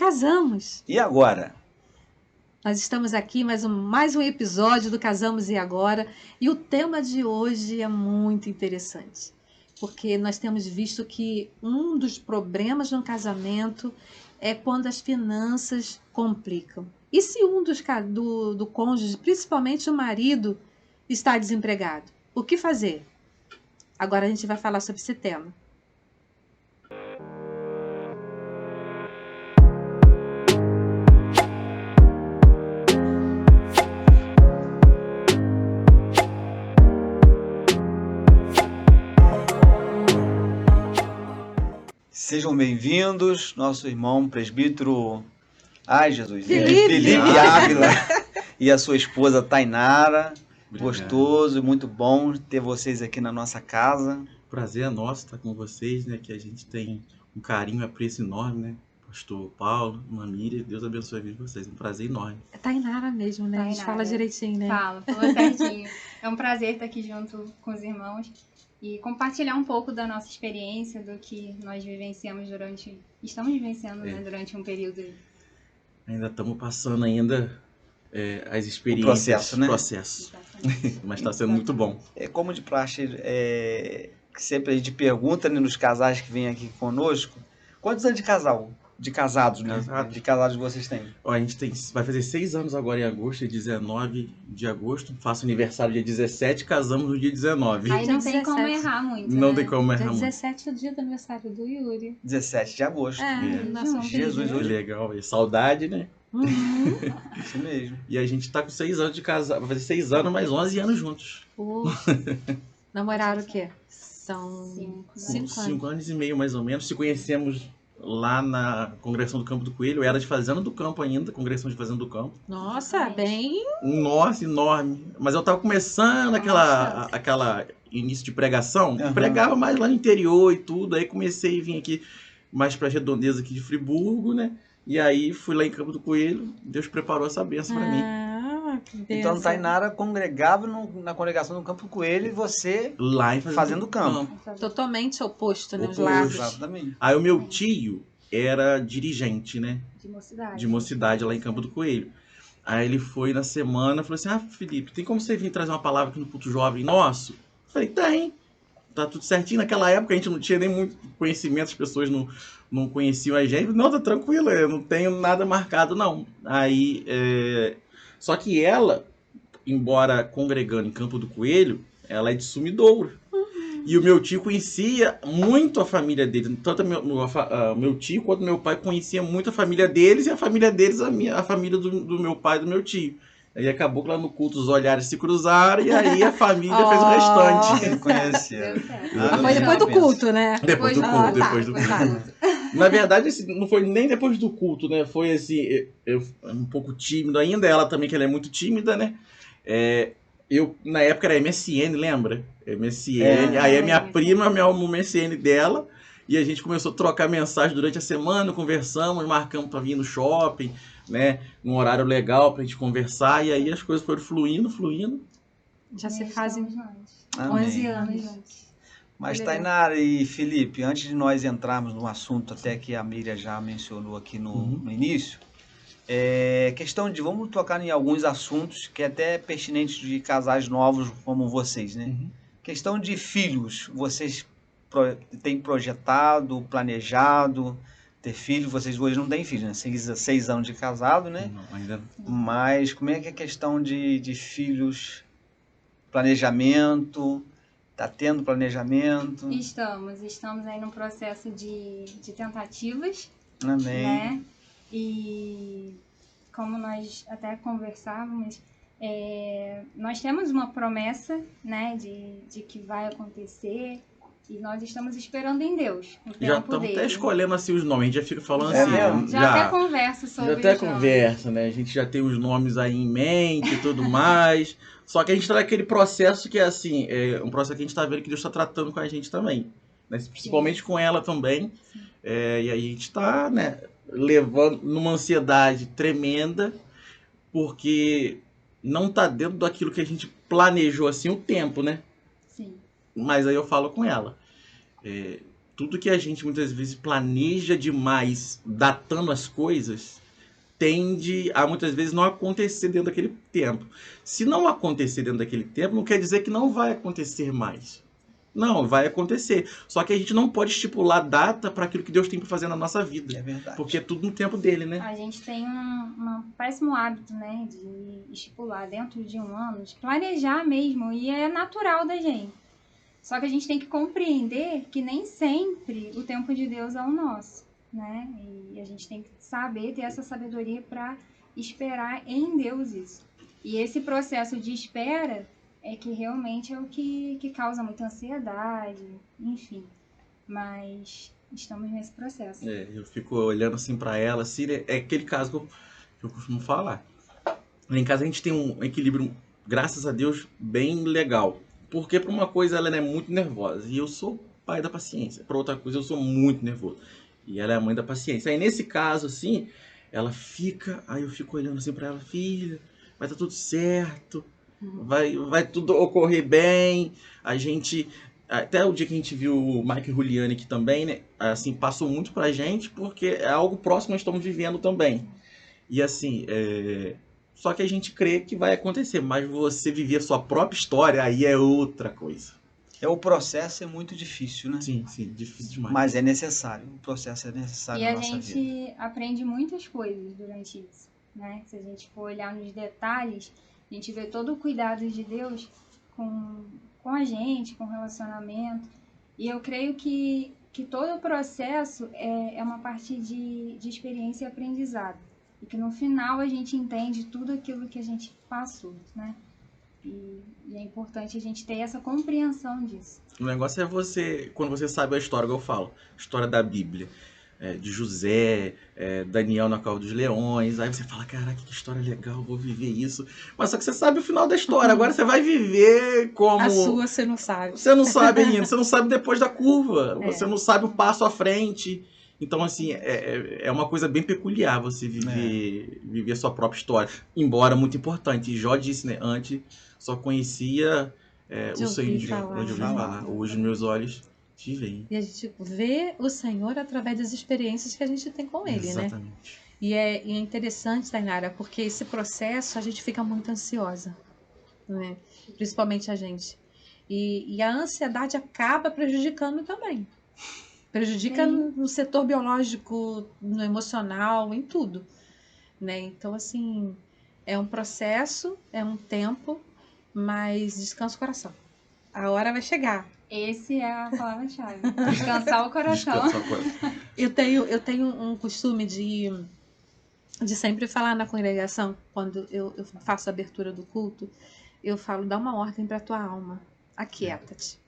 Casamos! E agora? Nós estamos aqui mais um episódio do Casamos e Agora, e o tema de hoje é muito interessante, porque nós temos visto que um dos problemas no casamento é quando as finanças complicam. E se um do cônjuge, principalmente o marido, está desempregado? O que fazer? Agora a gente vai falar sobre esse tema. Sejam bem-vindos, nosso irmão presbítero, Jesus, Felipe Ávila e a sua esposa Tainara. Obrigado. Gostoso, muito bom ter vocês aqui na nossa casa. Prazer é nosso estar com vocês, né? Que a gente tem um carinho, um apreço enorme, né? Pastor Paulo, irmã Miriam, Deus abençoe a vida de vocês. Um prazer enorme. É Tainara mesmo, né? A gente fala direitinho, né? Falou certinho. É um prazer estar aqui junto com os irmãos e compartilhar um pouco da nossa experiência, do que nós estamos vivenciando, né, durante um período. Ainda estamos passando as experiências, o processo. Mas está sendo muito bom. É como de praxe, que sempre a gente pergunta, né, nos casais que vêm aqui conosco, quantos anos de casados, né? Casado. De casados vocês têm? Ó, a gente vai fazer 6 anos agora em agosto, dia 19 de agosto. Faço aniversário dia 17, casamos no dia 19. Aí não tem 17. como errar muito, Não né? tem como Dia errar muito. 17 é o dia do aniversário do Yuri. 17 de agosto. Nós somos Jesus, Que hoje. legal, e saudade, né? Uhum. Isso mesmo. E a gente tá com 6 anos de casado, vai fazer 6 anos, mais 11 anos juntos. Namoraram o quê? São 5 anos. 5 anos e meio, mais ou menos. Se conhecemos lá na Congregação do Campo do Coelho. Eu era de Fazenda do Campo ainda, Congregação de Fazenda do Campo. Nossa, bem... Nossa, enorme. Mas eu tava começando aquela início de pregação. Uhum. Pregava mais lá no interior e tudo. Aí comecei a vir aqui mais pra redondeza aqui de Friburgo, né? E aí fui lá em Campo do Coelho. Deus preparou essa bênção pra mim. Que bênção. Então Tainara congregava na congregação do Campo Coelho e você Lá em Fazenda do Campo. Totalmente oposto, né? Os Oposto. lados. Exatamente. Aí o meu tio era dirigente, né? De mocidade. De mocidade lá em Campo do Coelho. Aí ele foi na semana, falou assim: Felipe, tem como você vir trazer uma palavra aqui no culto jovem nosso? Eu falei, tem. Tá tudo certinho. Naquela época a gente não tinha nem muito conhecimento, as pessoas não conheciam a gente. Não, tá tranquilo, eu não tenho nada marcado, não. Aí, só que ela, embora congregando em Campo do Coelho, ela é de Sumidouro. E o meu tio conhecia muito a família deles. Tanto meu tio quanto meu pai conhecia muito a família deles, e a família deles a família do meu pai e do meu tio. Aí acabou que lá no culto os olhares se cruzaram, e aí a família fez o restante. Ele conhecia. Deu certo. Foi depois do culto, né? Depois do culto, depois do culto. Na verdade, não foi nem depois do culto, né? Foi assim, eu um pouco tímido ainda, ela também, que ela é muito tímida, né? Eu, na época, era MSN, lembra? MSN. Aí a minha prima me arrumou o MSN dela, e a gente começou a trocar mensagem durante a semana, conversamos, marcamos pra vir no shopping, né? Num horário legal pra gente conversar, e aí as coisas foram fluindo. Já se fazem Amém. 11 anos. Mas Legal. Tainara e Felipe, antes de nós entrarmos no assunto, até que a Miriam já mencionou aqui no início, questão de, vamos tocar em alguns assuntos que é até pertinentes de casais novos como vocês, né? Uhum. Questão de filhos, vocês têm projetado, planejado ter filhos? Vocês hoje não têm filhos, né? 6 anos de casado, né? Não, ainda não. Mas como é que é a questão de filhos, planejamento? Tá tendo planejamento? Estamos aí num processo de tentativas, Amém. né? E como nós até conversávamos, nós temos uma promessa, né, de que vai acontecer, e nós estamos esperando em Deus, o Já tempo estamos dele. até escolhendo assim os nomes, a gente já fica falando É assim. mesmo? Já até conversa sobre Já até os nomes. conversa, né? A gente já tem os nomes aí em mente e tudo mais. Só que a gente tá naquele processo que é assim, um processo que a gente tá vendo que Deus está tratando com a gente também. Né? Principalmente com ela também. E aí a gente tá, né, levando numa ansiedade tremenda, porque não tá dentro daquilo que a gente planejou assim o tempo, né? Sim. Mas aí eu falo com ela. tudo que a gente muitas vezes planeja demais, datando as coisas, tende a muitas vezes não acontecer dentro daquele tempo. Se não acontecer dentro daquele tempo, não quer dizer que não vai acontecer mais. Não, vai acontecer. Só que a gente não pode estipular data para aquilo que Deus tem para fazer na nossa vida. É verdade. Porque é tudo no tempo dele, né? A gente tem um péssimo hábito, né, de estipular dentro de um ano, de planejar mesmo, e é natural da gente. Só que a gente tem que compreender que nem sempre o tempo de Deus é o nosso, né? E a gente tem que saber, ter essa sabedoria para esperar em Deus isso. E esse processo de espera é que realmente é o que causa muita ansiedade, enfim. Mas estamos nesse processo. Eu fico olhando assim pra ela, assim, é aquele caso que eu costumo falar. Lá em casa a gente tem um equilíbrio, graças a Deus, bem legal. Porque pra uma coisa ela é muito nervosa e eu sou pai da paciência. Pra outra coisa eu sou muito nervoso e ela é a mãe da paciência. Aí nesse caso, assim, ela fica, aí eu fico olhando assim pra ela, filha, vai dar tudo certo. Vai tudo ocorrer bem. A gente, até o dia que a gente viu o Mike Juliani aqui também, né? Assim, passou muito pra gente, porque é algo próximo que nós estamos vivendo também. E assim, só que a gente crê que vai acontecer, mas você viver a sua própria história, aí é outra coisa. O processo é muito difícil, né? Sim, difícil demais. Mas é necessário. O processo é necessário na nossa vida. E a gente aprende muitas coisas durante isso, né? Se a gente for olhar nos detalhes, a gente vê todo o cuidado de Deus com a gente, com o relacionamento. E eu creio que todo o processo é uma parte de experiência e aprendizado. E que no final a gente entende tudo aquilo que a gente passou, né? E é importante a gente ter essa compreensão disso. O negócio é você, quando você sabe a história, que eu falo, história da Bíblia, de José, Daniel na Cova dos Leões, aí você fala, caraca, que história legal, vou viver isso. Mas só que você sabe o final da história, agora você vai viver como... A sua você não sabe. Você não sabe ainda, você não sabe depois da curva, você não sabe o passo à frente. Então, assim, é uma coisa bem peculiar você viver a sua própria história. Embora muito importante, e Jó disse, né, antes só conhecia o Senhor de ouvir falar. Hoje meus olhos te veem. E a gente vê o Senhor através das experiências que a gente tem com Ele, Exatamente. né? E é interessante, Tainara, porque esse processo a gente fica muito ansiosa, né? Principalmente a gente. E a ansiedade acaba prejudicando também. Prejudica no setor biológico, no emocional, em tudo, né? Então, assim, é um processo, é um tempo, mas descansa o coração. A hora vai chegar. Esse é a palavra-chave. Descansar o coração. Descansar o coração. Eu tenho um costume de sempre falar na congregação, quando eu faço a abertura do culto, eu falo, dá uma ordem para a tua alma, aquieta-te.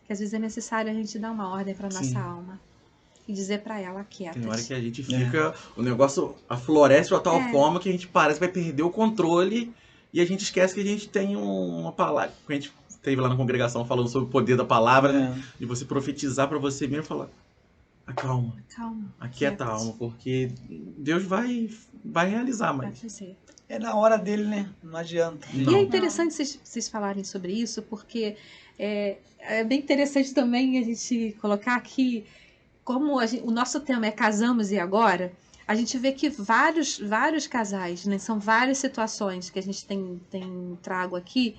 Que às vezes é necessário a gente dar uma ordem para nossa alma e dizer para ela, aquieta-te. Tem hora que a gente fica, o negócio aflorece de uma tal forma que a gente parece que vai perder o controle e a gente esquece que a gente tem uma palavra. A gente teve lá na congregação falando sobre o poder da palavra, né? De você profetizar para você mesmo e falar, acalma, aquieta a alma, porque Deus vai realizar, mas... É na hora dele, né? Não adianta. E é interessante vocês falarem sobre isso, porque é bem interessante também a gente colocar aqui, como o nosso tema é Casamos e Agora, a gente vê que vários casais, né? São várias situações que a gente tem trago aqui,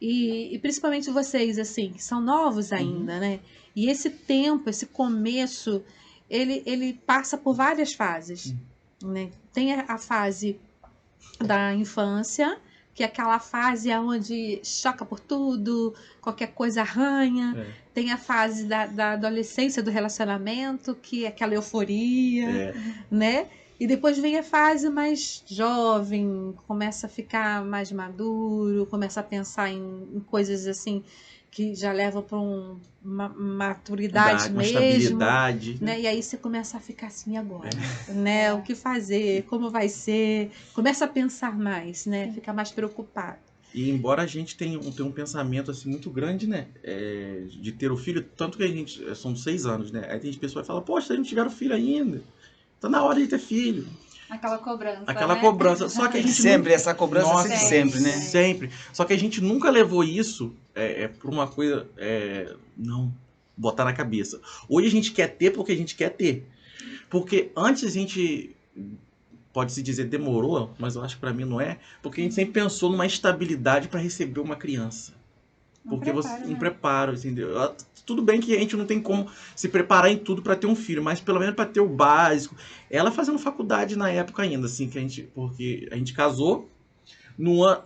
e principalmente vocês, assim, que são novos ainda, né? E esse tempo, esse começo, ele passa por várias fases, né? Tem a fase da infância, que é aquela fase onde choca por tudo, qualquer coisa arranha. Tem a fase da adolescência, do relacionamento, que é aquela euforia, né? E depois vem a fase mais jovem, começa a ficar mais maduro, começa a pensar em coisas assim que já levam para uma maturidade mesmo, estabilidade, né? E aí você começa a ficar assim agora, né? O que fazer, como vai ser, começa a pensar mais, né? Fica mais preocupado. E embora a gente tenha um pensamento assim muito grande, né, de ter o filho, tanto que a gente são 6 anos, né? Aí tem pessoas que falam, poxa, vocês não tiveram filho ainda, tá na hora de ter filho. Aquela cobrança. Aquela né? cobrança. Só que a gente sempre, essa cobrança sempre, né? Sempre. Só que a gente nunca levou isso por uma coisa. Não, botar na cabeça. Hoje a gente quer ter porque a gente quer ter. Porque antes a gente, pode-se dizer, demorou, mas eu acho que pra mim não é, porque a gente sempre pensou numa estabilidade para receber uma criança. Porque um preparo, entendeu? Tudo bem que a gente não tem como se preparar em tudo para ter um filho, mas pelo menos para ter o básico. Ela fazendo faculdade na época ainda, assim, porque a gente casou,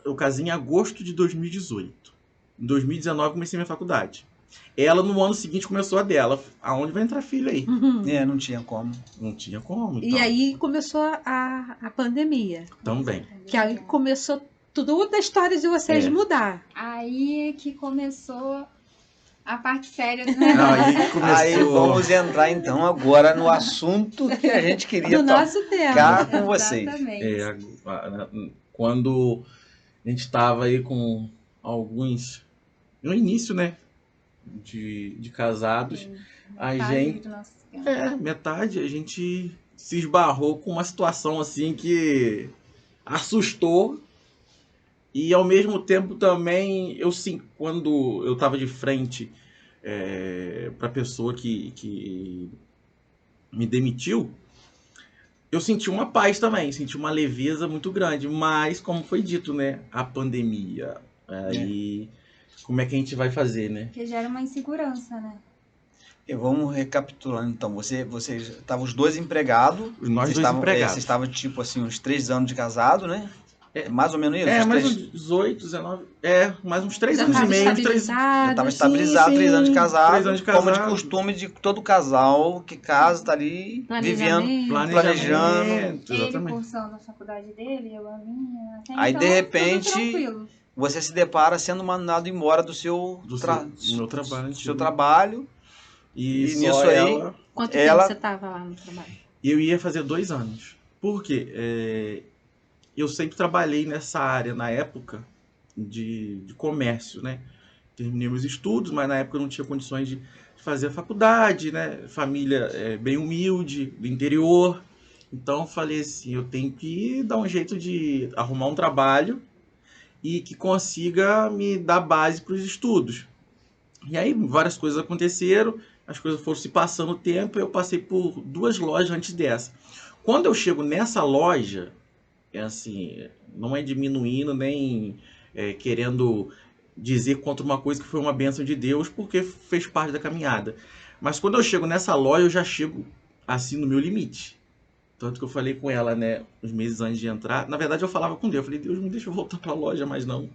eu casei em agosto de 2018. Em 2019 comecei minha faculdade. Ela, no ano seguinte, começou a dela. Aonde vai entrar filho aí? Não tinha como. Não tinha como. E aí começou a pandemia. Também. Que aí começou toda a história de vocês mudar. Aí que começou a parte séria do Aí, negócio. Aí vamos entrar então agora no assunto que a gente queria tocar com vocês. Quando a gente estava aí com alguns... No início, né? De casados, Sim, a gente... metade, a gente se esbarrou com uma situação assim que assustou. E ao mesmo tempo também, quando eu estava de frente para a pessoa que me demitiu, eu senti uma paz também, senti uma leveza muito grande. Mas, como foi dito, né? A pandemia. Aí, como é que a gente vai fazer, né? Porque gera uma insegurança, né? Vamos recapitulando então. Vocês estavam os dois empregados. Nós dois empregados. Vocês estavam tipo assim, uns 3 anos de casado, né? Mais ou menos isso? Mais uns 18, 19. Mais uns 3 Já anos e meio. Já estava estabilizado, 3 anos de casado. 3 anos de casado. Como de costume de todo casal que casa, tá ali vivendo, planejando. Ele cursando a faculdade dele, eu a minha. Aí de repente você se depara sendo mandado embora do seu trabalho. E nisso aí. Quanto tempo você estava lá no trabalho? Eu ia fazer 2 anos. Por quê? Eu sempre trabalhei nessa área, na época, de comércio, né? Terminei meus estudos, mas na época eu não tinha condições de fazer a faculdade, né? Família bem humilde, do interior. Então eu falei assim, eu tenho que dar um jeito de arrumar um trabalho e que consiga me dar base para os estudos. E aí várias coisas aconteceram, as coisas foram se passando o tempo, eu passei por 2 lojas antes dessa. Quando eu chego nessa loja, assim, não é diminuindo nem querendo dizer contra uma coisa que foi uma bênção de Deus, porque fez parte da caminhada. Mas quando eu chego nessa loja, eu já chego assim no meu limite. Tanto que eu falei com ela, né, uns meses antes de entrar. Na verdade, eu falava com Deus. Eu falei, Deus, me deixa eu voltar para a loja, mas não.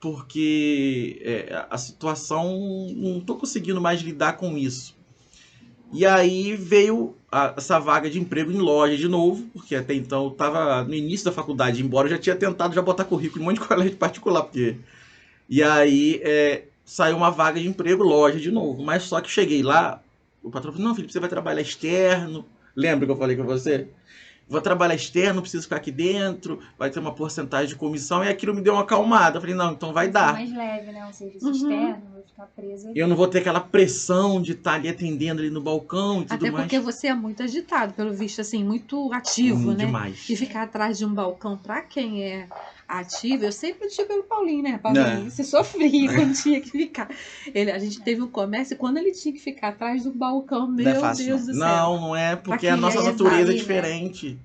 Porque a situação, não estou conseguindo mais lidar com isso. E aí veio essa vaga de emprego em loja de novo, porque até então eu estava no início da faculdade, embora eu já tinha tentado botar currículo em um monte de colégio particular. E aí saiu uma vaga de emprego, loja de novo. Mas só que cheguei lá, o patrão falou, não, Felipe, você vai trabalhar externo. Lembra que eu falei com você? Vou trabalhar externo, não preciso ficar aqui dentro, vai ter uma porcentagem de comissão, e aquilo me deu uma acalmada. Eu falei, não, então vai dar. Mais leve, né? Um serviço externo, vou ficar presa. Eu não vou ter aquela pressão de estar ali atendendo ali no balcão e tudo mais. Até porque você é muito agitado, pelo visto, assim, muito ativo, né? Demais. E ficar atrás de um balcão, pra quem é ativo, eu sempre tive pelo Paulinho, né? Paulinho, você sofria quando tinha que ficar. A gente teve um comércio, quando ele tinha que ficar atrás do balcão, meu Deus do céu. Não é, porque a nossa natureza é diferente.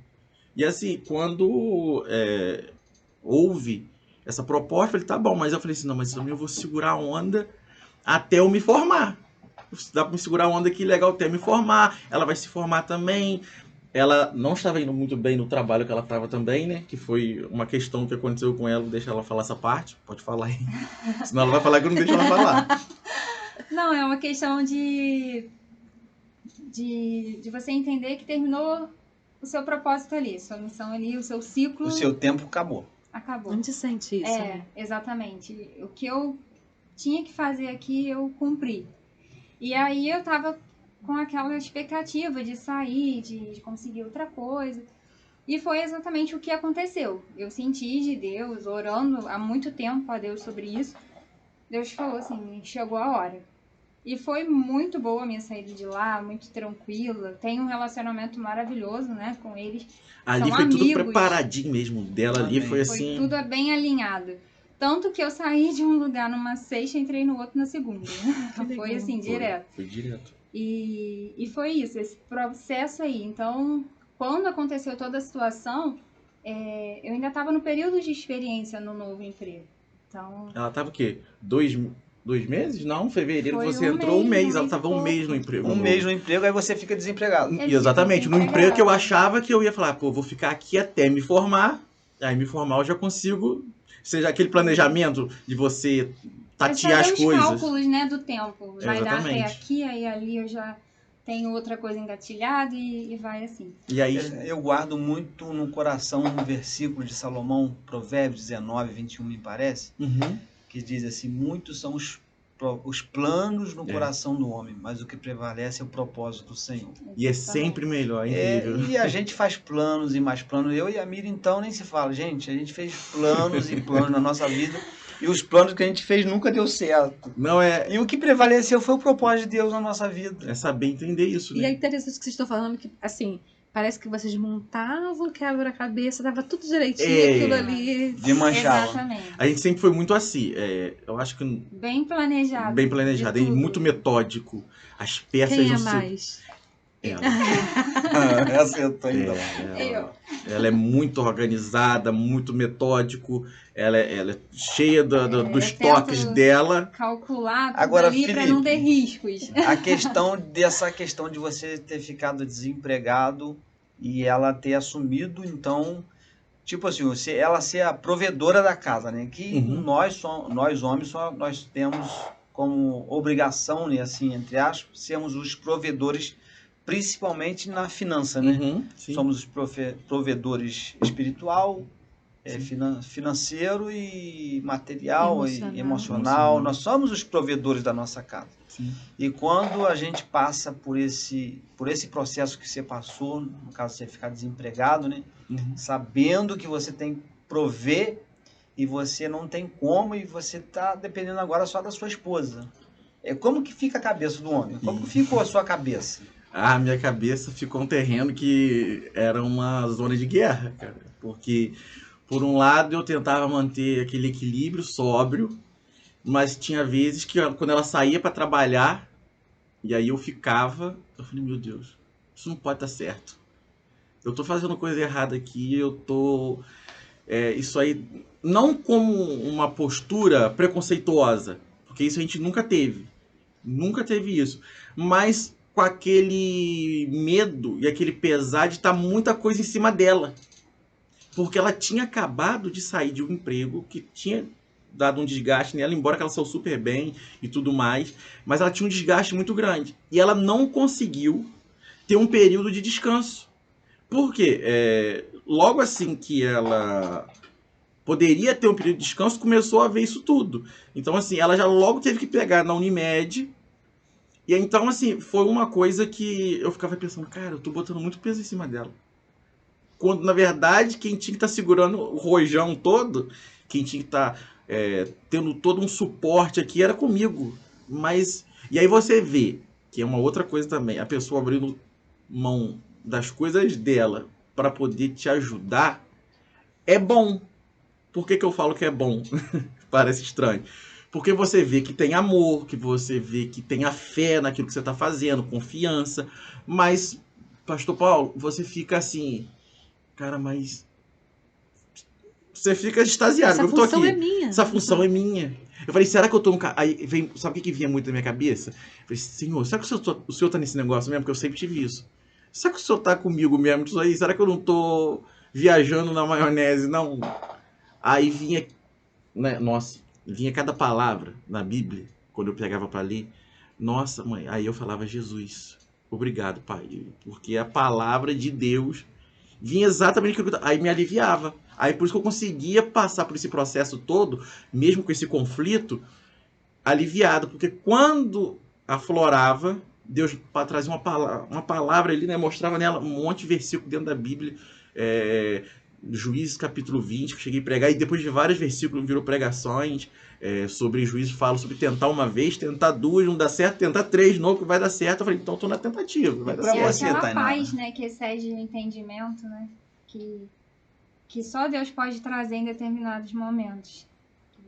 E assim, quando houve essa proposta, eu falei, tá bom, mas eu falei assim, não, mas também eu vou segurar a onda até eu me formar. Se dá pra me segurar a onda aqui, legal, até eu me formar. Ela vai se formar também. Ela não estava indo muito bem no trabalho que ela estava também, né? Que foi uma questão que aconteceu com ela. Deixa ela falar essa parte. Pode falar aí. Senão ela vai falar que eu não deixo ela falar. Não, é uma questão de você entender que terminou o seu propósito ali, sua missão ali, o seu ciclo. O seu tempo acabou. Acabou. Onde sente isso? Né? Exatamente. O que eu tinha que fazer aqui, eu cumpri. E aí eu tava com aquela expectativa de sair, de conseguir outra coisa. E foi exatamente o que aconteceu. Eu senti de Deus, orando há muito tempo a Deus sobre isso. Deus falou assim, chegou a hora. E foi muito boa a minha saída de lá, muito tranquila. Tenho um relacionamento maravilhoso, né, com eles. Ali São foi amigos. tudo preparadinho mesmo dela ali, foi assim... Foi tudo bem alinhado. Tanto que eu saí de um lugar numa sexta e entrei no outro na segunda. Foi assim, direto. Foi direto. E foi isso, esse processo aí. Então, quando aconteceu toda a situação, eu ainda estava no período de experiência no novo emprego. Então, Ela tava o quê? 2 meses? Não, fevereiro Foi você um entrou mês, ela e tava um pouco. mês no emprego. Um mês no emprego, aí você fica desempregado. Ele Exatamente, fica no emprego que eu desempregado. achava que eu ia falar, pô, vou ficar aqui até me formar, aí me formar eu já consigo, seja aquele planejamento de você tatear as fazer os coisas. cálculos, né, do tempo. Vai dar até Exatamente. aqui, aí ali eu já tenho outra coisa engatilhada e vai assim. E aí, Eu guardo muito no coração um versículo de Salomão, Provérbios 19, 21, me parece, que diz assim: muitos são os planos no coração do homem, mas o que prevalece é o propósito do Senhor. e é sempre melhor, é incrível. E a gente faz planos e mais planos. Eu e a Miriam, então, nem se fala. Gente, a gente fez planos e planos na nossa vida, e os planos que a gente fez nunca deu certo. Não é, E o que prevaleceu foi o propósito de Deus na nossa vida. é saber entender isso, E é né? interessante que vocês estão falando que, assim, parece que vocês montavam o quebra-cabeça, dava tudo direitinho, É. aquilo ali. De manchava. Exatamente. A gente sempre foi muito assim, eu acho que Bem planejado. bem planejado, de e tudo. muito metódico. As peças Quem é não se... mais? Ela. Acertou, então. Ela é muito organizada, muito metódico, ela é cheia dos eu toques tento dela. Calcular tudo Agora, ali para Felipe, não ter riscos. Dessa questão de você ter ficado desempregado e ela ter assumido, então, tipo assim, ela ser a provedora da casa, né? Que nós homens, nós temos como obrigação, né, assim, entre aspas, sermos os provedores, principalmente na finança, né? Sim. Somos os provedores espiritual, financeiro e material e emocional. Nós somos os provedores da nossa casa. Sim. E quando a gente passa por esse processo que você passou, no caso você ficar desempregado, né? Sabendo que você tem que prover e você não tem como, e você está dependendo agora só da sua esposa. Como que fica a cabeça do homem? Como que ficou a sua cabeça? A minha cabeça ficou um terreno que era uma zona de guerra, cara. Porque, por um lado, eu tentava manter aquele equilíbrio sóbrio, mas tinha vezes que quando ela saía para trabalhar, e aí eu falei, meu Deus, isso não pode estar certo. Eu tô fazendo coisa errada aqui, isso aí, não como uma postura preconceituosa, porque isso a gente nunca teve isso, mas com aquele medo e aquele pesar de estar muita coisa em cima dela, porque ela tinha acabado de sair de um emprego que tinha dado um desgaste nela, embora ela saiu super bem e tudo mais, mas ela tinha um desgaste muito grande, e ela não conseguiu ter um período de descanso. Por quê? Logo assim que ela poderia ter um período de descanso, começou a ver isso tudo. Então, assim, ela já logo teve que pegar na Unimed. E então, assim, foi uma coisa que eu ficava pensando, cara, eu tô botando muito peso em cima dela. Quando, na verdade, quem tinha que estar segurando o rojão todo, quem tinha que estar tendo todo um suporte aqui era comigo. Mas, e aí você vê, que é uma outra coisa também, a pessoa abrindo mão das coisas dela para poder te ajudar, é bom. Por que eu falo que é bom? Parece estranho. Porque você vê que tem amor, que você vê que tem a fé naquilo que você está fazendo, confiança. Mas, Pastor Paulo, você fica assim, cara, mas você fica extasiado. Essa eu tô função aqui. é minha. Essa função é minha. Eu falei, será que eu tô no... Aí vem, sabe o que vinha muito na minha cabeça? Eu falei, Senhor, será que o senhor tá nesse negócio mesmo? Porque eu sempre tive isso. Será que o senhor tá comigo mesmo? Isso aí? Será que eu não tô viajando na maionese? Não. Aí vinha, né, nossa, vinha cada palavra na Bíblia, quando eu pegava para ler. Nossa, mãe, aí eu falava, Jesus, obrigado, Pai. Porque a palavra de Deus vinha exatamente aquilo que aí me aliviava. Aí por isso que eu conseguia passar por esse processo todo, mesmo com esse conflito, aliviado. Porque quando aflorava, Deus trazia uma palavra ali, né, mostrava nela um monte de versículo dentro da Bíblia, Juízes capítulo 20, que eu cheguei a pregar, e depois de vários versículos virou pregações sobre Juízes, falo sobre tentar uma vez, tentar duas, não dá certo, tentar três de novo, que vai dar certo. Eu falei, então eu tô na tentativa, vai dar Pra certo. você, aquela Tainá, paz, né, que excede o entendimento, né, que só Deus pode trazer em determinados momentos.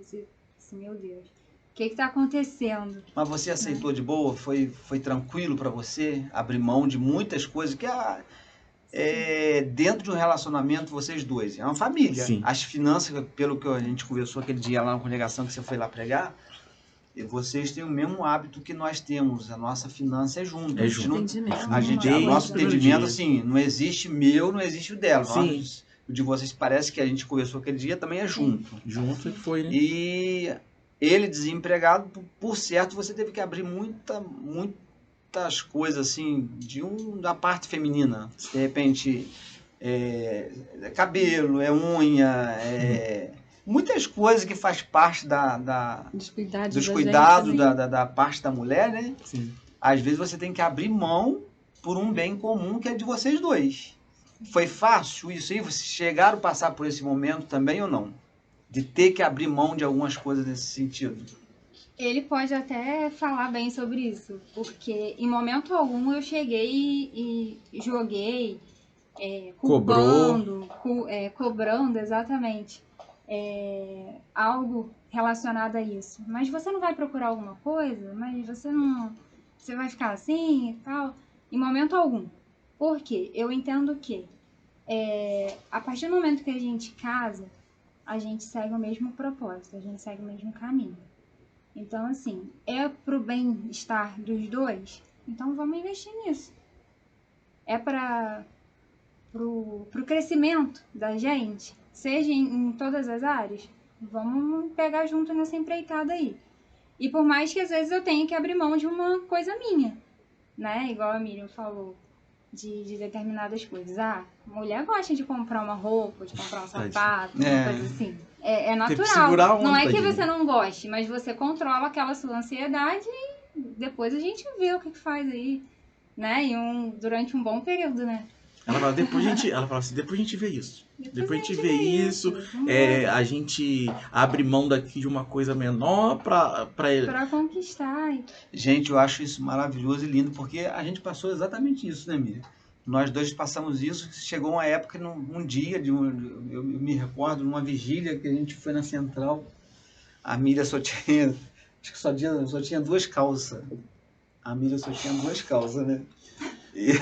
Você, assim, meu Deus, o que tá acontecendo? Mas você aceitou de boa? Foi tranquilo para você abrir mão de muitas coisas que dentro de um relacionamento, vocês dois, é uma família. Sim. As finanças, pelo que a gente conversou aquele dia lá na congregação que você foi lá pregar, e vocês têm o mesmo hábito que nós temos. A nossa finança é junto. É junto. Entendimento. O nosso Desde o entendimento, dia. assim, não existe meu, não existe o dela. Sim. O de vocês parece que a gente conversou aquele dia também é junto. Junto é que foi, né? E ele desempregado, por certo, você teve que abrir muitas coisas assim, da parte feminina. De repente, cabelo, unha, muitas coisas que faz parte dos cuidados da parte da mulher, né? Sim. Às vezes você tem que abrir mão por um bem comum que é de vocês dois. Foi fácil isso aí? Vocês chegaram a passar por esse momento também ou não? De ter que abrir mão de algumas coisas nesse sentido? Ele pode até falar bem sobre isso, porque em momento algum eu cheguei e joguei, cobrando exatamente algo relacionado a isso. Mas você não vai procurar alguma coisa? Mas você vai ficar assim e tal? Em momento algum. Por quê? Eu entendo que a partir do momento que a gente casa, a gente segue o mesmo propósito, a gente segue o mesmo caminho. Então, assim, é pro bem-estar dos dois? Então vamos investir nisso. É pro crescimento da gente, seja em todas as áreas, vamos pegar junto nessa empreitada aí. E por mais que às vezes eu tenha que abrir mão de uma coisa minha, né? Igual a Miriam falou, de determinadas coisas. Mulher gosta de comprar uma roupa, de comprar um sapato, uma coisa assim. É natural. Não é que você não goste, mas você controla aquela sua ansiedade e depois a gente vê o que faz aí, né? Durante um bom período, né? Ela fala, depois a gente vê isso. Depois a gente vê isso. A gente abre mão daqui de uma coisa menor pra conquistar. Gente, eu acho isso maravilhoso e lindo, porque a gente passou exatamente isso, né, Miriam? Nós dois passamos isso. Chegou uma época, um dia, eu me recordo, numa vigília que a gente foi na Central, a Miriam só tinha, acho que só tinha 2 calças. A Miriam só tinha 2 calças, né? E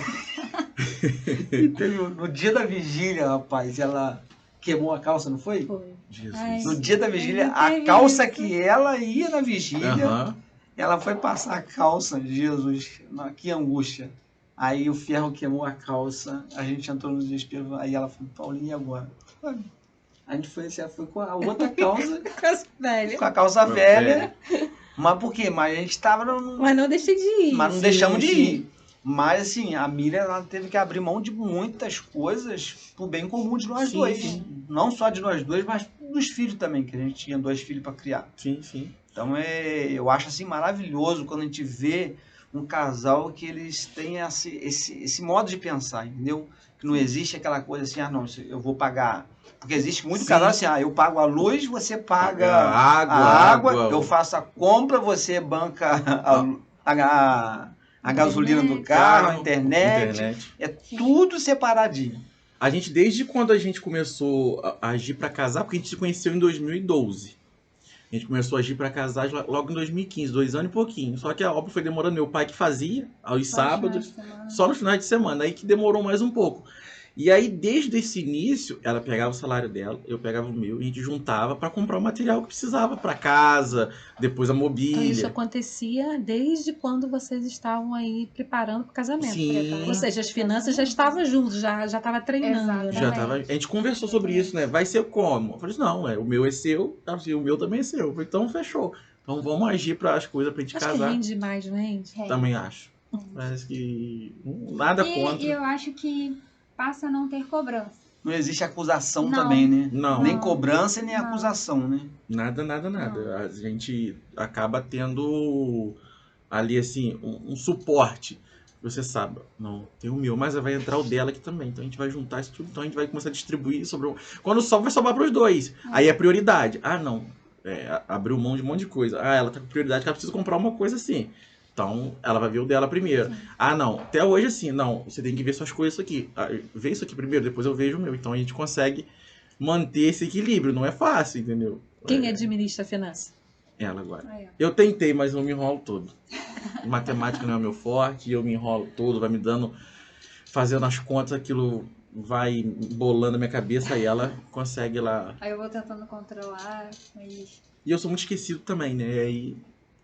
no dia da vigília, rapaz, ela queimou a calça, não foi? Foi. Jesus. No dia da vigília, a calça que ela ia na vigília, ela foi passar a calça, Jesus, que angústia. Aí o ferro queimou a calça, a gente entrou no desespero, aí ela falou, Paulinho, e agora? A gente foi com a outra calça, com a calça velha. Mas por quê? Mas a gente estava Mas não deixei de ir. Mas não deixamos de ir. Mas assim, a Miriam, ela teve que abrir mão de muitas coisas pro bem comum de nós dois. Sim. Não só de nós dois, mas dos filhos também, que a gente tinha 2 filhos para criar. Sim, sim. Então eu acho assim maravilhoso quando a gente vê um casal que eles têm esse modo de pensar, entendeu? Que não existe aquela coisa assim, não, eu vou pagar. Porque existe muito casal assim, eu pago a luz, você paga a água, eu faço a compra, você banca a gasolina do carro, a internet. É tudo separadinho. A gente, desde quando a gente começou a agir para casar, porque a gente se conheceu em 2012. A gente começou a agir para casar logo em 2015, 2 anos e pouquinho. Só que a obra foi demorando. Meu pai que fazia aos sábados, só nos finais de semana. Aí que demorou mais um pouco. E aí, desde esse início, ela pegava o salário dela, eu pegava o meu, e a gente juntava para comprar o material que precisava para casa, depois a mobília. Então isso acontecia desde quando vocês estavam aí preparando para o casamento. Sim. Ou seja, as finanças já estavam juntas, já estava treinando. Né? Já tava, a gente conversou sobre isso, né? Vai ser como? Eu falei, não, o meu é seu, o meu também é seu. Eu falei, então fechou. Então vamos agir para as coisas para a gente acho casar. Que rende mais, não rende? Também acho. Parece que nada contra. E eu acho que passa a não ter cobrança. Não existe acusação também, né? Não. Nem cobrança, nem acusação, né? Nada. Não. A gente acaba tendo ali, assim, um suporte. Você sabe, não, tem o meu, mas vai entrar o dela aqui também. Então a gente vai juntar isso tudo, então a gente vai começar a distribuir sobre quando só vai sobrar para os dois. Aí é prioridade. Não. Abriu mão de um monte de coisa. Ela tá com prioridade que ela precisa comprar uma coisa assim. Então, ela vai ver o dela primeiro. Sim. Não, até hoje assim, não, você tem que ver suas coisas aqui. Vê isso aqui primeiro, depois eu vejo o meu. Então, a gente consegue manter esse equilíbrio. Não é fácil, entendeu? Quem administra a finança? Ela agora. Aí, ó. Eu tentei, mas eu me enrolo todo. Matemática não é meu forte, eu me enrolo todo, vai me dando, fazendo as contas, aquilo vai bolando a minha cabeça e ela consegue lá. Aí eu vou tentando controlar, mas... E eu sou muito esquecido também, né? E aí,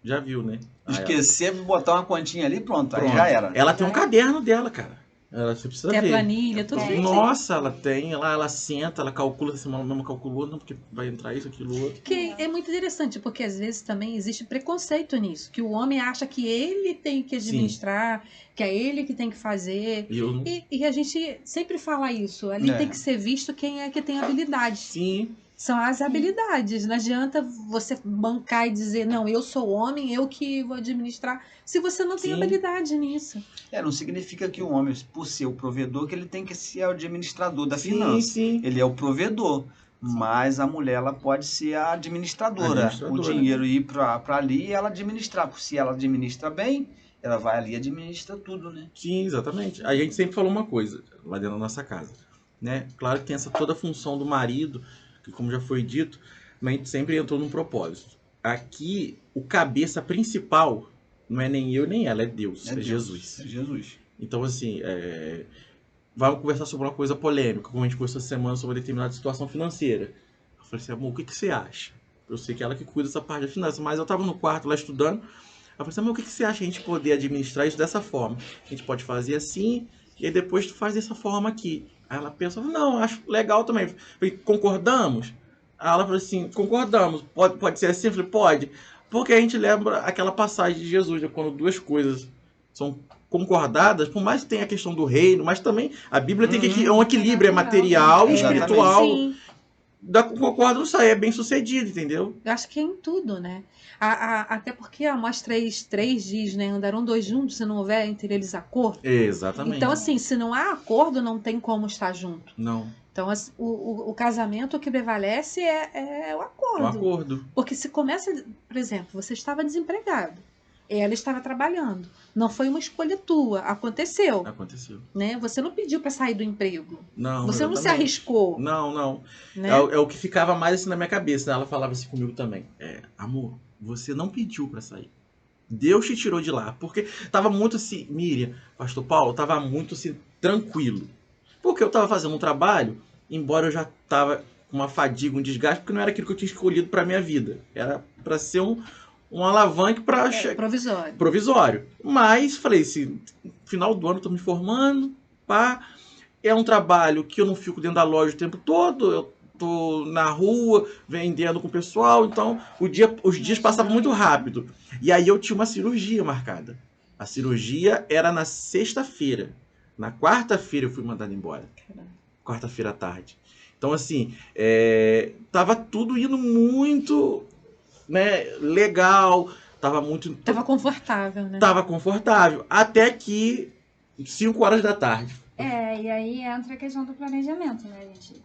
já viu, né? Aí Esquecer, botar uma continha ali, pronto, aí pronto. já era. Ela tem um caderno dela, cara. Você precisa Tem a ver. planilha, tudo Tem. direitinho. Nossa, ela tem lá, ela senta, ela calcula, se ela mesmo calculou, não, porque vai entrar isso, aquilo, outro. Que é muito interessante, porque às vezes também existe preconceito nisso, que o homem acha que ele tem que administrar, que é ele que tem que fazer. E eu, E a gente sempre fala isso, ali É. tem que ser visto quem é que tem habilidade. sim, São as habilidades. Não adianta você bancar e dizer, não, eu sou homem, eu que vou administrar, se você não tem Sim. habilidade nisso. Não significa que o homem, por ser o provedor, que ele tem que ser o administrador da sim, finança. sim. Ele é o provedor. Mas a mulher, ela pode ser a administradora. O dinheiro ir para ali e ela administrar. Porque se ela administra bem, ela vai ali e administra tudo, né? Sim, exatamente. A gente sempre falou uma coisa lá dentro da nossa casa, né? Claro que tem essa toda a função do marido, que como já foi dito, mas a gente sempre entrou num propósito. Aqui, o cabeça principal não é nem eu nem ela, é Deus, é Deus, Jesus. É Jesus. Então, assim, vamos conversar sobre uma coisa polêmica, como a gente conversou essa semana sobre uma determinada situação financeira. Eu falei assim, amor, o que você acha? Eu sei que ela que cuida dessa parte da finança, mas eu estava no quarto lá estudando. Eu falei assim, amor, o que você acha a gente poder administrar isso dessa forma? A gente pode fazer assim, e aí depois tu faz dessa forma aqui. Aí ela pensou, não, acho legal também. Eu falei, concordamos? Aí ela falou assim, concordamos. Pode ser assim? Eu falei, pode. Porque a gente lembra aquela passagem de Jesus, né, quando duas coisas são concordadas, por mais que tenha a questão do reino, mas também a Bíblia tem que um equilíbrio, é material e espiritual. Sim. Concordo, não sai, é bem sucedido, entendeu? Eu acho que é em tudo, né? Até porque Amós 3 diz, né? Andarão dois juntos se não houver entre eles acordo. Exatamente. Então, assim, se não há acordo, não tem como estar junto. Não. Então, o casamento, o que prevalece é o acordo. O acordo. Porque se começa, por exemplo, você estava desempregado, ela estava trabalhando. Não foi uma escolha tua, aconteceu. Aconteceu. Né? Você não pediu para sair do emprego. Não, você não se exatamente. arriscou. Não. Né? É o que ficava mais assim na minha cabeça. Ela falava assim comigo também. Amor, você não pediu para sair. Deus te tirou de lá. Porque tava muito assim, Miriam, pastor Paulo, tava muito assim, tranquilo. Porque eu tava fazendo um trabalho, embora eu já tava com uma fadiga, um desgaste, porque não era aquilo que eu tinha escolhido para minha vida. Era para ser um alavanque para provisório. Mas falei assim, final do ano eu tô me formando, pá, é um trabalho que eu não fico dentro da loja o tempo todo, eu tô na rua vendendo com o pessoal, então os dias passavam muito rápido. E aí eu tinha uma cirurgia marcada. A cirurgia era na sexta-feira. Na quarta-feira eu fui mandado embora. Quarta-feira à tarde. Então assim, tava tudo indo muito, né, legal, tava confortável, né? Tava confortável, até que 5 horas da tarde. E aí entra a questão do planejamento, né, gente?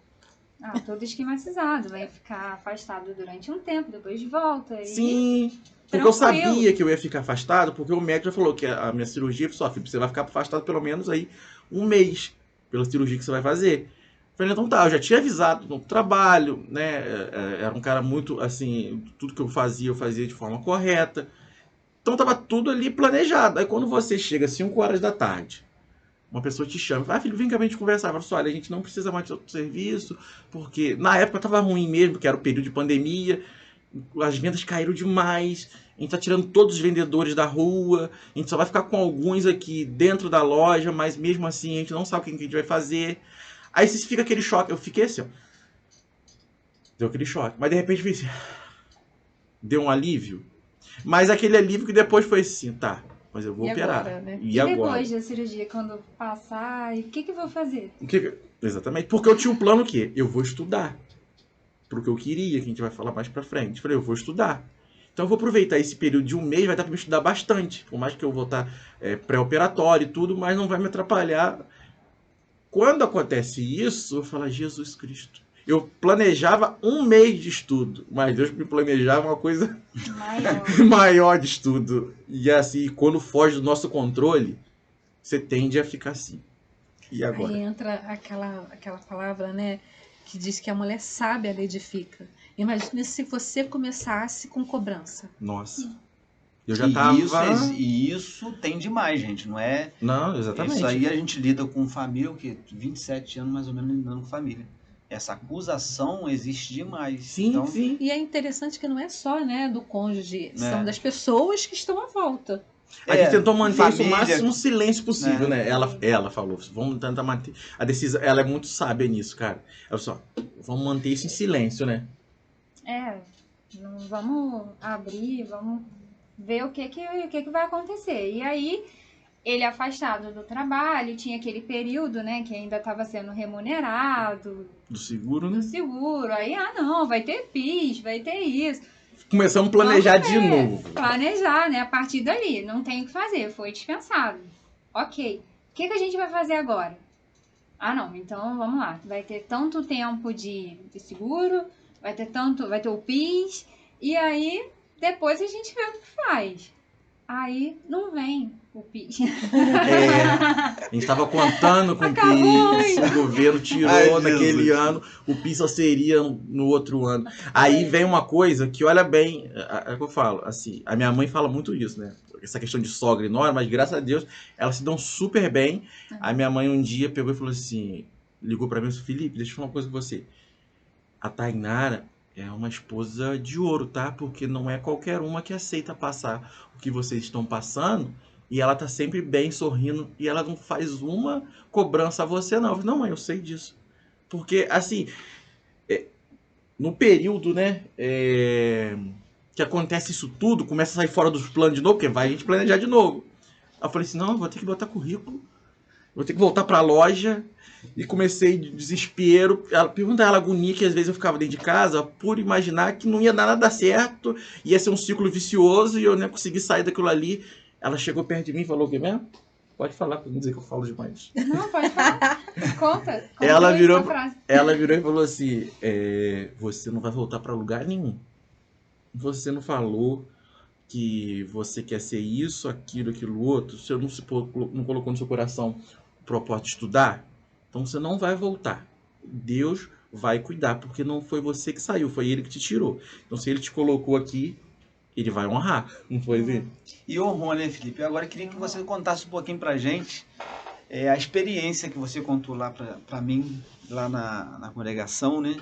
Todo esquematizado, vai ficar afastado durante um tempo, depois volta. Sim, porque eu sabia que eu ia ficar afastado, porque o médico já falou que a minha cirurgia, só, filho, você vai ficar afastado pelo menos aí 1 mês pela cirurgia que você vai fazer. Falei, então tá, eu já tinha avisado no trabalho, né? Era um cara muito, assim, tudo que eu fazia de forma correta. Então tava tudo ali planejado. Aí quando você chega às 5 horas da tarde, uma pessoa te chama, fala, filho, vem cá pra gente conversar. Eu falo assim, olha, a gente não precisa mais do seu serviço, porque na época tava ruim mesmo, porque era o período de pandemia, as vendas caíram demais, a gente tá tirando todos os vendedores da rua, a gente só vai ficar com alguns aqui dentro da loja, mas mesmo assim a gente não sabe o que a gente vai fazer. Aí você fica aquele choque. Eu fiquei assim, ó. Deu aquele choque. Mas de repente foi assim. Deu um alívio. Mas aquele alívio que depois foi assim, tá. Mas eu vou operar. Agora, né? E depois da cirurgia, quando passar, o que eu vou fazer? Exatamente. Porque eu tinha um plano que eu vou estudar. Pro que eu queria, que a gente vai falar mais pra frente. Eu falei, eu vou estudar. Então eu vou aproveitar esse período de 1 mês, vai dar pra me estudar bastante. Por mais que eu vou estar pré-operatório e tudo, mas não vai me atrapalhar. Quando acontece isso, eu falo, Jesus Cristo. Eu planejava 1 mês de estudo, mas Deus me planejava uma coisa maior de estudo. E assim, quando foge do nosso controle, você tende a ficar assim. E agora? Aí entra aquela palavra, né? que diz que a mulher sábia ela edifica. Imagina se você começasse com cobrança. Nossa. Eu já tava... Isso tem demais, gente, não é? Não, exatamente. Isso aí a gente lida com família, o quê? 27 anos mais ou menos lidando com família. Essa acusação existe demais. Sim, então, sim. E é interessante que não é só, né, do cônjuge, são das pessoas que estão à volta. A gente tentou manter isso o família, máximo silêncio possível, né? Ela falou, vamos tentar manter a decisão. Ela é muito sábia nisso, cara. Ela só, vamos manter isso em silêncio, né? Não vamos abrir, vamos ver o que vai acontecer. E aí, ele afastado do trabalho, tinha aquele período, né, que ainda estava sendo remunerado. Do seguro, né? Do seguro. Aí, não, vai ter PIS, vai ter isso. Começamos a planejar de novo. Planejar, né, a partir dali. Não tem o que fazer, foi dispensado. Ok. O que a gente vai fazer agora? Não, então vamos lá. Vai ter tanto tempo de seguro, vai ter o PIS, e aí depois a gente vê o que faz. Aí não vem o PIS. A gente estava contando com o PIS, o governo tirou naquele ano, o PIS só seria no outro ano. Aí vem uma coisa que, olha bem, é o que eu falo, assim, a minha mãe fala muito isso, né? Essa questão de sogra e nora, mas graças a Deus, elas se dão super bem. A minha mãe um dia pegou e falou assim, ligou para mim e disse, Felipe, deixa eu falar uma coisa com você. A Tainara é uma esposa de ouro, tá? Porque não é qualquer uma que aceita passar o que vocês estão passando. E ela tá sempre bem, sorrindo. E ela não faz uma cobrança a você, não. Eu falei, não, mãe, eu sei disso. Porque, assim, no período, né, que acontece isso tudo, começa a sair fora dos planos de novo, porque vai a gente planejar de novo. Aí eu falei assim, não, vou ter que botar currículo. Vou ter que voltar pra loja. E comecei de desespero. Ela pergunta a ela, agonia, que às vezes eu ficava dentro de casa por imaginar que não ia dar nada certo, ia ser um ciclo vicioso e eu não ia conseguir sair daquilo ali. Ela chegou perto de mim e falou o quê mesmo? Pode falar, pra não dizer que eu falo demais. Não, pode falar. Conta Ela virou e falou assim, você não vai voltar pra lugar nenhum. Você não falou que você quer ser isso, aquilo, aquilo outro. Você não colocou no seu coração o propósito de estudar? Então você não vai voltar. Deus vai cuidar, porque não foi você que saiu, foi ele que te tirou. Então se ele te colocou aqui, ele vai honrar. Não foi ver? E honrou, né, Felipe? Eu agora queria que você contasse um pouquinho pra gente a experiência que você contou lá pra mim, lá na congregação, né?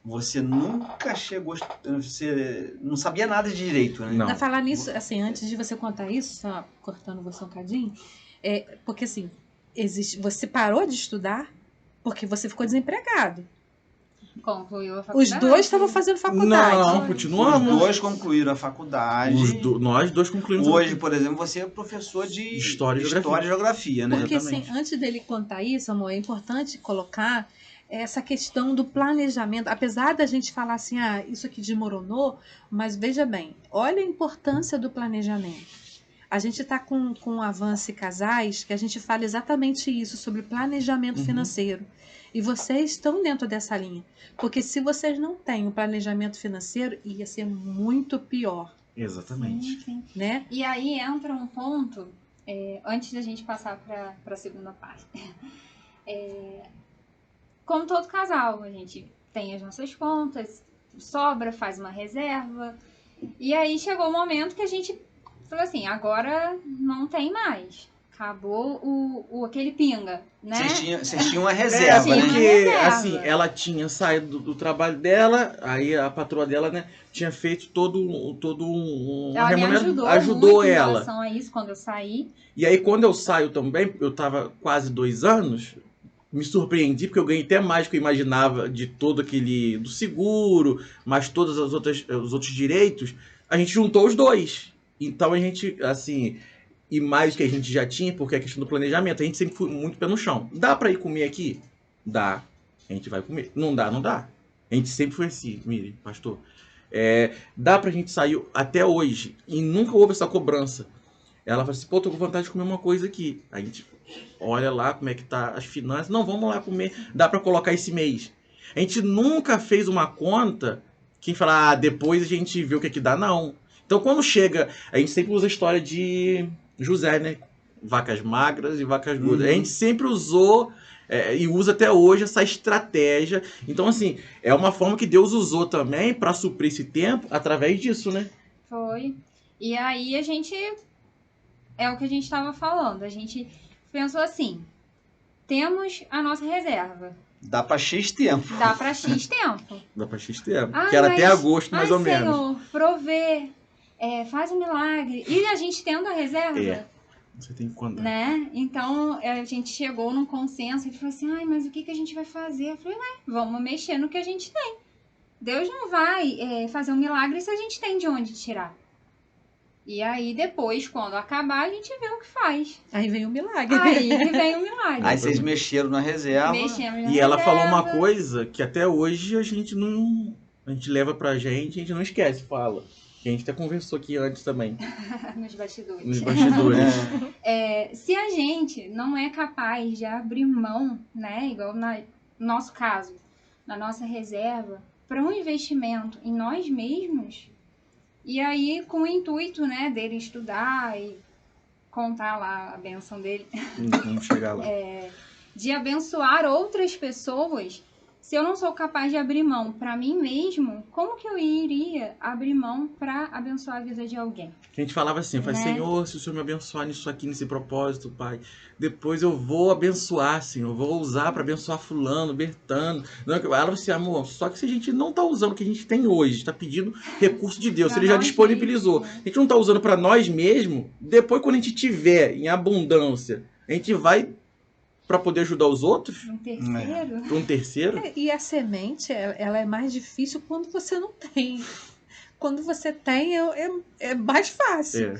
Você nunca chegou, você não sabia nada de direito, né? Não. Pra falar nisso, assim, antes de você contar isso, só cortando você um cadinho, porque assim, você parou de estudar porque você ficou desempregado. Concluiu a faculdade. Os dois estavam fazendo faculdade. Não, continuamos. Os dois concluíram a faculdade. Nós dois concluímos. Hoje, por exemplo, você é professor de História e Geografia, né? Porque assim, antes dele contar isso, amor, é importante colocar essa questão do planejamento. Apesar da gente falar assim, isso aqui desmoronou, mas veja bem, olha a importância do planejamento. A gente está com o Avance Casais, que a gente fala exatamente isso, sobre planejamento financeiro. E vocês estão dentro dessa linha. Porque se vocês não têm o planejamento financeiro, ia ser muito pior. Exatamente. Sim. Né? E aí entra um ponto, antes da gente passar para a segunda parte. Como todo casal, a gente tem as nossas contas, sobra, faz uma reserva. E aí chegou o momento que a gente falou assim, agora não tem mais. Acabou aquele pinga, né? Vocês tinham uma reserva, né? Porque, assim, ela tinha saído do trabalho dela, aí a patroa dela, né, tinha feito todo um ela me ajudou muito ela. Em relação a isso, quando eu saí. E aí, quando eu saio também, eu tava quase 2 anos, me surpreendi, porque eu ganhei até mais do que eu imaginava de todo aquele, do seguro, mas todos os outros direitos, a gente juntou os dois. Então, a gente, assim... E mais que a gente já tinha, porque é a questão do planejamento. A gente sempre foi muito pé no chão. Dá pra ir comer aqui? Dá. A gente vai comer. Não dá, não dá. A gente sempre foi assim, Miri, pastor. Dá pra gente sair até hoje. E nunca houve essa cobrança. Ela fala assim, pô, tô com vontade de comer uma coisa aqui. A gente olha lá como é que tá as finanças. Não, vamos lá comer. Dá pra colocar esse mês. A gente nunca fez uma conta que fala, depois a gente vê o que é que dá. Não. Então, quando chega... A gente sempre usa a história de... José, né? Vacas magras e vacas gordas. A gente sempre usou e usa até hoje essa estratégia. Então, assim, é uma forma que Deus usou também para suprir esse tempo através disso, né? Foi. E aí a gente... É o que a gente estava falando. A gente pensou assim, temos a nossa reserva. Dá pra X tempo. Dá para X tempo. Dá pra X tempo. Ai, Que era até mas- agosto, mais ou menos. Senhor, provê, faz um milagre. E a gente tendo a reserva, É. Você tem que contar. né? Então a gente chegou num consenso e falou assim, ai, mas o que a gente vai fazer? Eu falei, vamos mexer no que a gente tem. Deus não vai fazer um milagre se a gente tem de onde tirar. E aí depois, quando acabar, a gente vê o que faz. Aí vem o milagre. Aí que vem o milagre. Aí vocês mexeram na reserva. Mexemos na E ela falou uma reserva. coisa que até hoje a gente não... A gente leva pra gente, a gente não esquece, fala. Que a gente até conversou aqui antes também, Nos bastidores. nos bastidores. Se a gente não é capaz de abrir mão, né, igual no nosso caso, na nossa reserva, para um investimento em nós mesmos, e aí com o intuito, né, dele estudar e contar lá a benção dele, Vamos chegar lá. de abençoar outras pessoas, se eu não sou capaz de abrir mão para mim mesmo, como que eu iria abrir mão para abençoar a vida de alguém? A gente falava assim, eu falei, Né? Senhor, se o Senhor me abençoar nisso aqui, nesse propósito, Pai, depois eu vou abençoar, Senhor, eu vou usar para abençoar fulano, Bertano. Não, ela falou assim, amor, só que se a gente não tá usando o que a gente tem hoje, está pedindo recurso de Deus, Pra Ele já nós disponibilizou. mesmos, né? A gente não tá usando para nós mesmos, depois quando a gente tiver em abundância, a gente vai para poder ajudar os outros, Um terceiro? para um terceiro. E a semente, ela é mais difícil quando você não tem. Quando você tem, é mais fácil,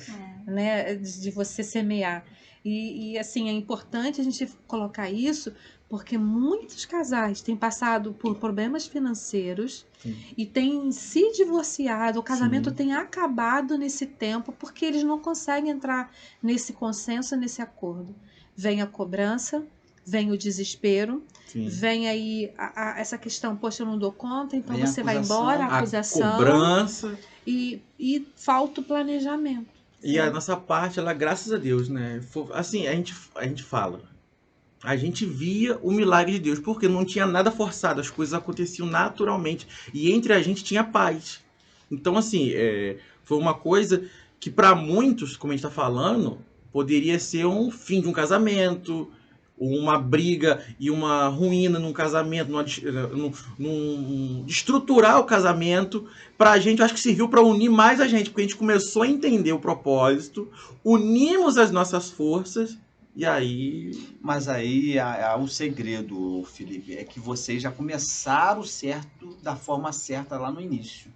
né, de você semear. E, assim, é importante a gente colocar isso, porque muitos casais têm passado por problemas financeiros. Sim. E têm se divorciado, o casamento Sim. tem acabado nesse tempo, porque eles não conseguem entrar nesse consenso, nesse acordo. Vem a cobrança, vem o desespero, Sim. vem aí essa questão, poxa, eu não dou conta, então Vem a você vai acusação. embora, a A acusação, cobrança. e falta o planejamento. E a nossa parte, ela, graças a Deus, né? Assim, a gente fala. A gente via o milagre de Deus, porque não tinha nada forçado, as coisas aconteciam naturalmente. E entre a gente tinha paz. Então, assim, foi uma coisa que para muitos, como a gente está falando, poderia ser um fim de um casamento, uma briga e uma ruína num casamento, num estruturar o casamento. Pra gente, eu acho que serviu para unir mais a gente, porque a gente começou a entender o propósito, unimos as nossas forças, e aí... Mas aí o segredo, Felipe, é que vocês já começaram certo, da forma certa lá no início.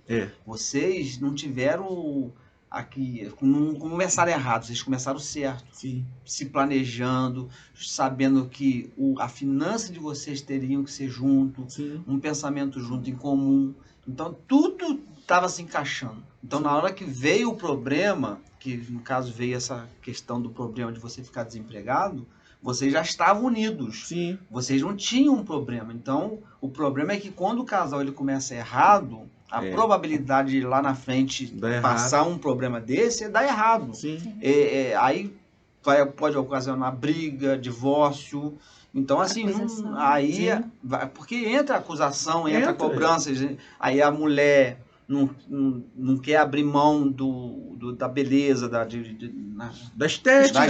Vocês não tiveram aqui, não começaram errado, vocês começaram certo. Sim. Se planejando, sabendo que a finança de vocês teriam que ser junto, Sim. um pensamento junto em comum. Então tudo estava se encaixando. Então na hora que veio o problema, que no caso veio essa questão do problema de você ficar desempregado, vocês já estavam unidos. Sim. Vocês não tinham um problema. Então o problema é que quando o casal ele começa errado, a probabilidade de lá na frente passar um problema desse é dar errado. Sim. Aí pode ocasionar briga, divórcio. Então, assim, porque entra a acusação, entra a cobrança, aí a mulher não quer abrir mão da beleza, da estética,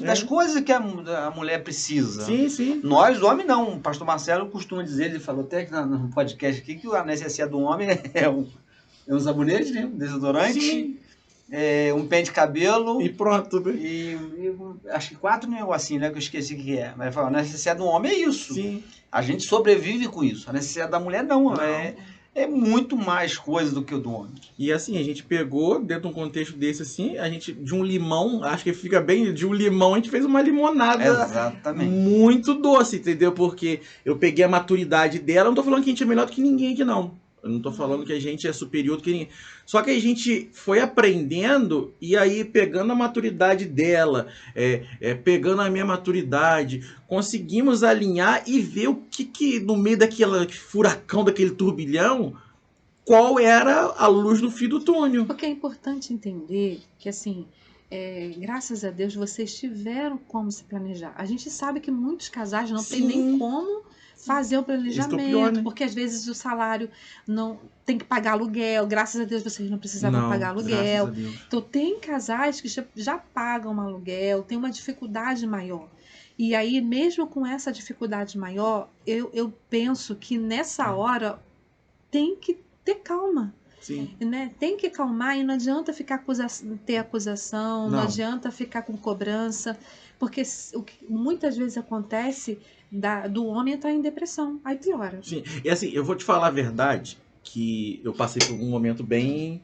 das coisas que a mulher precisa. Sim, sim. Nós, homem, não. O pastor Marcelo costuma dizer, ele falou até que no podcast aqui, que a necessidade do homem é um sabonete, né? Um desodorante. Sim. Um pente de cabelo. E pronto, né? E acho que 4 negocinhos, né? Que eu esqueci o que é. Mas a necessidade do homem é isso. Sim. A gente sobrevive com isso. A necessidade da mulher não. É muito mais coisa do que o do homem. E assim, a gente pegou, dentro de um contexto desse assim, a gente, de um limão, acho que fica bem, de um limão a gente fez uma limonada. Exatamente. Muito doce, entendeu? Porque eu peguei a maturidade dela, não tô falando que a gente é melhor do que ninguém aqui, não. Eu não tô falando que a gente é superior do que ninguém. Só que a gente foi aprendendo e aí pegando a maturidade dela, pegando a minha maturidade, conseguimos alinhar e ver o que no meio daquele furacão, daquele turbilhão, qual era a luz no fim do túnel. Porque é importante entender que, assim, graças a Deus, vocês tiveram como se planejar. A gente sabe que muitos casais não têm Sim. nem como fazer o Esse que é o planejamento, pior, né? porque às vezes o salário não tem que pagar aluguel. Graças a Deus vocês não precisavam Não, pagar graças aluguel. a Deus. Então tem casais que já pagam aluguel, tem uma dificuldade maior. E aí, mesmo com essa dificuldade maior, eu penso que nessa hora tem que ter calma. Sim. Né? Tem que calmar e não adianta ficar ter acusação, não Não. adianta ficar com cobrança, porque o que muitas vezes acontece do homem entrar em depressão, aí piora. Sim. E assim, eu vou te falar a verdade, que eu passei por um momento bem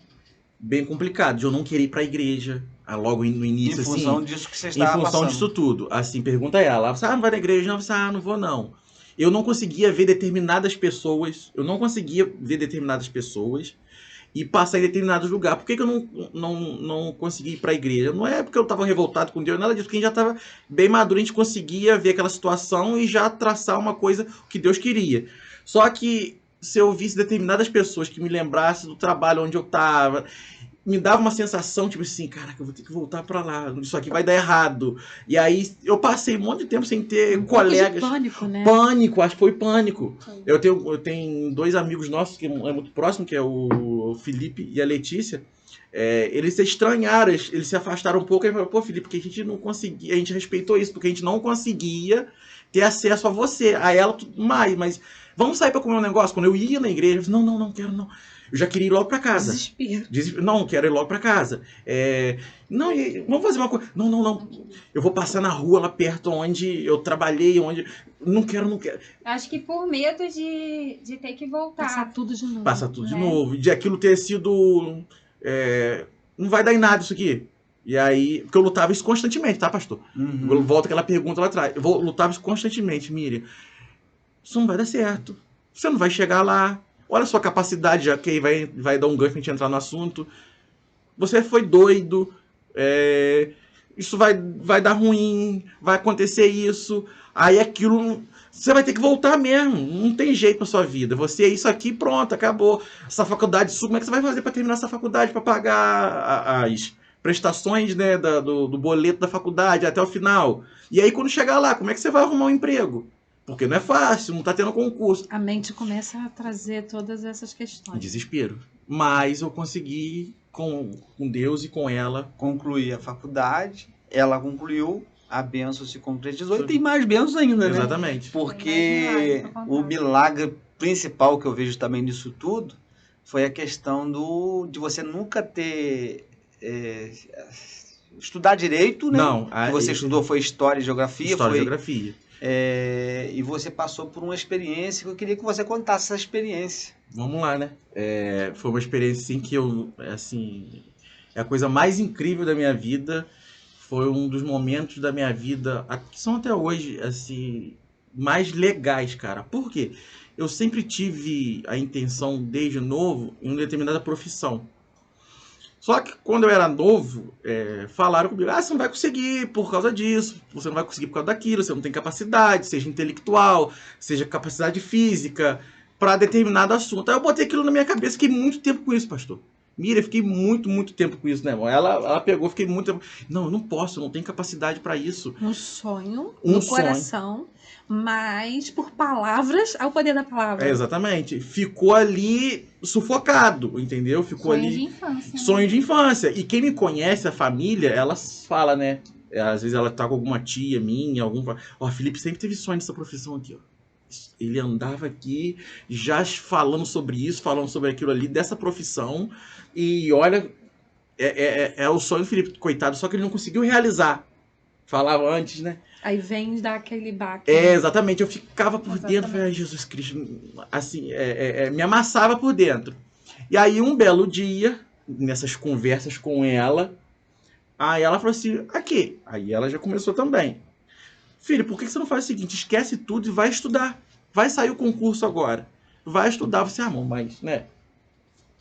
complicado, de eu não querer ir pra igreja, logo no início, Em função assim. disso que você Em estava função passando. disso tudo. Assim, pergunta ela. Você não vai na igreja? Não, você, não vou não. Eu não conseguia ver determinadas pessoas. E passar em determinados lugares. Por que eu não consegui ir para a igreja? Não é porque eu estava revoltado com Deus, nada disso, porque a gente já estava bem maduro, a gente conseguia ver aquela situação e já traçar uma coisa que Deus queria. Só que se eu visse determinadas pessoas que me lembrassem do trabalho onde eu estava, me dava uma sensação, tipo assim, caraca, eu vou ter que voltar para lá, isso aqui vai dar errado. E aí eu passei um monte de tempo sem ter colegas. Pânico, né? Pânico, acho que foi pânico. Eu tenho dois amigos nossos que é muito próximo, que é o Felipe e a Letícia. Eles se estranharam, eles se afastaram um pouco e falaram, pô, Felipe, porque a gente não conseguia, a gente respeitou isso, porque a gente não conseguia ter acesso a você, a ela, tudo mais, mas vamos sair para comer um negócio? Quando eu ia na igreja, eu disse, não quero não. Eu já queria ir logo para casa. Desespero. Não, quero ir logo para casa. Não, vamos fazer uma coisa. Não. Eu vou passar na rua lá perto onde eu trabalhei, onde... Não quero. Acho que por medo de ter que voltar. Passar tudo de novo. Passar tudo de Né? novo. De aquilo ter sido... não vai dar em nada isso aqui. E aí... Porque eu lutava isso constantemente, tá, pastor? Uhum. Volta aquela pergunta lá atrás. Eu lutava isso constantemente, Miriam. Isso não vai dar certo. Você não vai chegar lá. Olha a sua capacidade, já que aí vai dar um gancho pra gente entrar no assunto. Você foi doido. Isso vai dar ruim. Vai acontecer isso. Aí aquilo... Você vai ter que voltar mesmo. Não tem jeito pra sua vida. Você, isso aqui, pronto, acabou. Essa faculdade, como é que você vai fazer pra terminar essa faculdade? Pra pagar as prestações, né, do boleto da faculdade até o final. E aí, quando chegar lá, como é que você vai arrumar um emprego? Porque não é fácil, não tá tendo concurso. A mente começa a trazer todas essas questões. Desespero. Mas eu consegui, com Deus e com ela, concluir a faculdade. Ela concluiu, a bênção se concretizou. E tem mais bênçãos ainda, né? Exatamente. Porque o milagre principal que eu vejo também nisso tudo foi a questão de você nunca ter... estudar direito, né? Não. O que você estudou foi História e Geografia. História e Geografia. E você passou por uma experiência que eu queria que você contasse essa experiência. Vamos lá, né? Foi uma experiência assim que eu, assim, é a coisa mais incrível da minha vida. Foi um dos momentos da minha vida, que são até hoje, assim, mais legais, cara. Por quê? Eu sempre tive a intenção, desde novo, em uma determinada profissão. Só que quando eu era novo, falaram comigo, você não vai conseguir por causa disso, você não vai conseguir por causa daquilo, você não tem capacidade, seja intelectual, seja capacidade física, para determinado assunto. Aí eu botei aquilo na minha cabeça, fiquei muito tempo com isso, pastor. Mira, fiquei muito tempo com isso, né, irmão? Ela pegou, fiquei muito tempo... Não, eu não posso, eu não tenho capacidade para isso. Um sonho no coração, mas por palavras, ao poder da palavra. Exatamente. Ficou ali sufocado, entendeu? Ficou sonho ali... de infância. Sonho de infância. E quem me conhece, a família, ela fala, né? Às vezes ela tá com alguma tia minha, Ó, Felipe sempre teve sonho dessa profissão aqui, ó. Ele andava aqui já falando sobre isso, falando sobre aquilo ali, dessa profissão. E olha, é o sonho do Felipe, coitado, só que ele não conseguiu realizar. Falava antes, né? Aí vem dar aquele baque. Exatamente. Eu ficava por dentro, falei, Jesus Cristo, assim, me amassava por dentro. E aí, um belo dia, nessas conversas com ela, aí ela falou assim, aqui. Aí ela já começou também. Filho, por que você não faz o seguinte? Esquece tudo e vai estudar. Vai sair o concurso agora. Vai estudar. Você, amor, mas, né?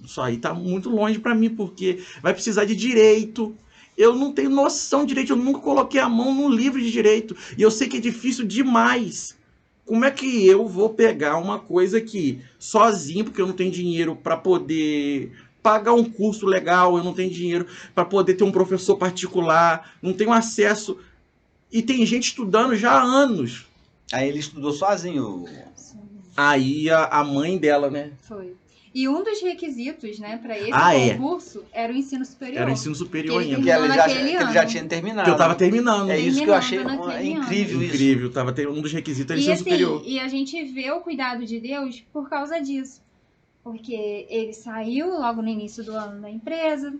Isso aí tá muito longe pra mim, porque vai precisar de direito. Eu não tenho noção de direito. Eu nunca coloquei a mão num livro de direito. E eu sei que é difícil demais. Como é que eu vou pegar uma coisa aqui sozinho, porque eu não tenho dinheiro pra poder pagar um curso legal, eu não tenho dinheiro para poder ter um professor particular, não tenho acesso. E tem gente estudando já há anos. Aí ele estudou sozinho. Aí a mãe dela, né? Foi. E um dos requisitos, né, para esse concurso era o ensino superior. Era o ensino superior ainda. Que ele já tinha terminado. Que eu tava terminando. É isso que eu achei incrível. Incrível. Tava tendo um dos requisitos era o ensino superior. E a gente vê o cuidado de Deus por causa disso. Porque ele saiu logo no início do ano da empresa,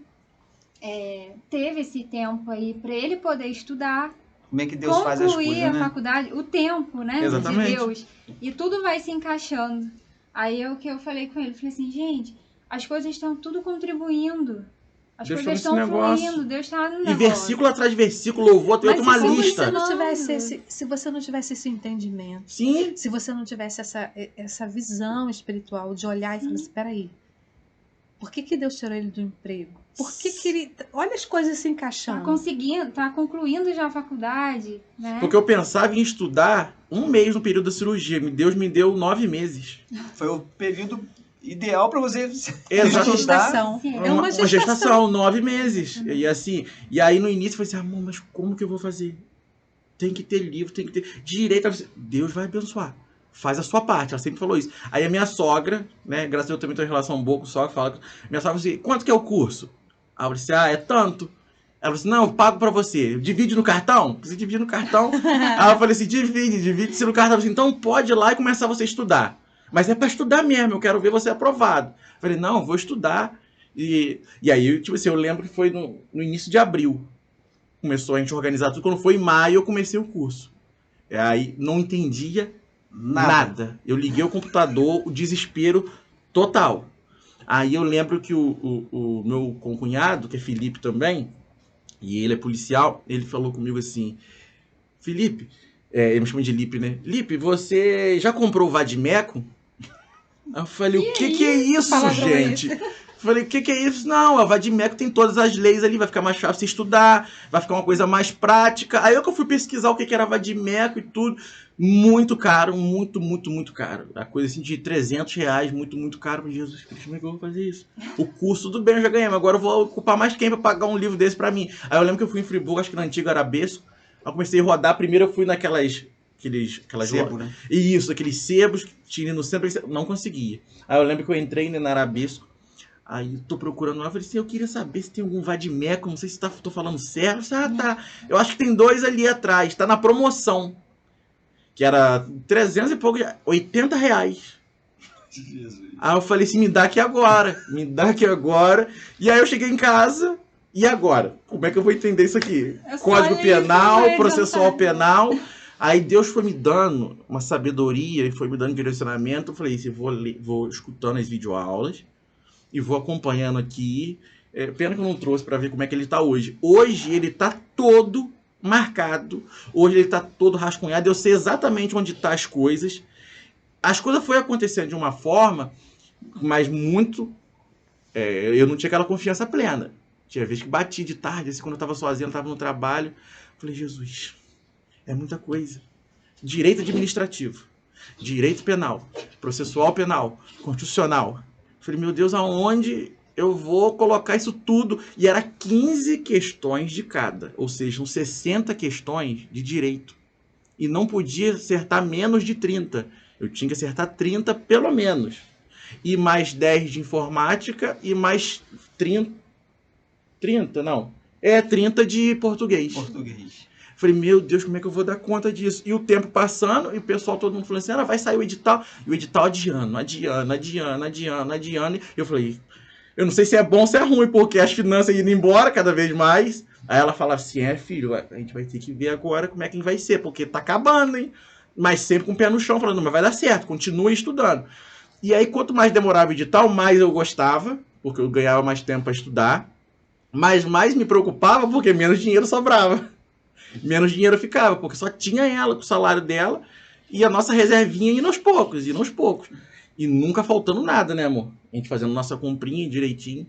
teve esse tempo aí para ele poder estudar. Como é que Deus faz as coisas, concluir a né? faculdade, o tempo, né, Exatamente. de Deus. E tudo vai se encaixando. Aí é o que eu falei com ele. Falei assim, gente, as coisas estão tudo contribuindo. As Deus coisas tá nesse estão negócio. fluindo. Deus está no E negócio. versículo atrás de versículo, louvor, tem uma lista. Se você não tivesse esse entendimento, Sim. se você não tivesse essa visão espiritual de olhar e falar assim, peraí, por que Deus tirou ele do emprego? Por que ele... Olha as coisas se encaixando. Tá conseguindo, tá concluindo já a faculdade, né? Porque eu pensava em estudar 1 mês no período da cirurgia. Deus me deu 9 meses. Foi o período ideal para você É uma estudar. gestação. É uma gestação. 9 meses. E assim, e aí no início eu falei assim, amor, mas como que eu vou fazer? Tem que ter livro, tem que ter direito. Deus vai abençoar. Faz a sua parte, ela sempre falou isso. Aí a minha sogra, né, graças a Deus eu também tenho uma relação boa com o sogra, fala, minha sogra assim, quanto que é o curso? Aí eu falei assim, é tanto. Ela falou assim, não, eu pago pra você. Divide no cartão? Você divide no cartão. Aí eu falei assim, divide-se no cartão. Assim, então pode ir lá e começar você a estudar. Mas é pra estudar mesmo, eu quero ver você aprovado. Eu falei, não, vou estudar. E aí, tipo assim, eu lembro que foi no início de abril. Começou a gente organizar tudo. Quando foi em maio, eu comecei o curso. Aí não entendia nada. Eu liguei o computador, o desespero total. Aí eu lembro que o meu concunhado, que é Felipe também, e ele é policial, ele falou comigo assim, Felipe, ele me chama de Lipe, né? Lipe, você já comprou o Vadimeco? Aí eu falei, o que é isso, gente? Falei, o que é isso? Não, a Vadimeco tem todas as leis ali, vai ficar mais fácil você estudar, vai ficar uma coisa mais prática. Aí eu fui pesquisar o que era Vadimeco e tudo. Muito caro, muito, muito, muito caro. A coisa assim de R$300, muito, muito caro. Mas Jesus Cristo, como é que eu vou fazer isso? O curso, tudo bem, eu já ganhei, mas agora eu vou ocupar mais quem pra pagar um livro desse pra mim? Aí eu lembro que eu fui em Friburgo, acho que na antiga Arabesco. Aí eu comecei a rodar, primeiro eu fui aquelas Sebo, né? Isso, aqueles sebos que tinha no centro, não conseguia. Aí eu lembro que eu entrei na Arabesco. Aí tô procurando lá, falei assim, eu queria saber se tem algum Vadimeco, não sei se tô falando certo. Tá. Eu acho que tem 2 ali atrás, tá na promoção. Que era 300 e pouco, R$80. Jesus. Aí eu falei assim, me dá aqui agora. E aí eu cheguei em casa, e agora? Como é que eu vou entender isso aqui? Código penal, processual penal. Aí Deus foi me dando uma sabedoria e foi me dando direcionamento. Eu falei assim, vou escutando as videoaulas e vou acompanhando aqui. Pena que eu não trouxe para ver como é que ele tá hoje. Hoje ele tá todo marcado. Hoje ele tá todo rascunhado. Eu sei exatamente onde tá as coisas. As coisas foram acontecendo de uma forma, mas muito... eu não tinha aquela confiança plena. Tinha vez que bati de tarde, assim, quando eu tava sozinho, eu tava no trabalho. Falei, Jesus, é muita coisa. Direito administrativo, direito penal, processual penal, constitucional. Falei, meu Deus, aonde eu vou colocar isso tudo? E era 15 questões de cada, ou seja, 60 questões de direito. E não podia acertar menos de 30. Eu tinha que acertar 30 pelo menos. E mais 10 de informática e mais 30 de português. Falei, meu Deus, como é que eu vou dar conta disso? E o tempo passando, e o pessoal, todo mundo falando assim, vai sair o edital. E o edital adiando. E eu falei, eu não sei se é bom ou se é ruim, porque as finanças indo embora cada vez mais. Aí ela fala assim, filho, a gente vai ter que ver agora como é que vai ser, porque tá acabando, hein? Mas sempre com o pé no chão, falando, mas vai dar certo, continua estudando. E aí, quanto mais demorava o edital, mais eu gostava, porque eu ganhava mais tempo para estudar. Mas mais me preocupava, porque menos dinheiro sobrava. Menos dinheiro ficava, porque só tinha ela com o salário dela e a nossa reservinha indo aos poucos. E nunca faltando nada, né, amor? A gente fazendo nossa comprinha direitinho.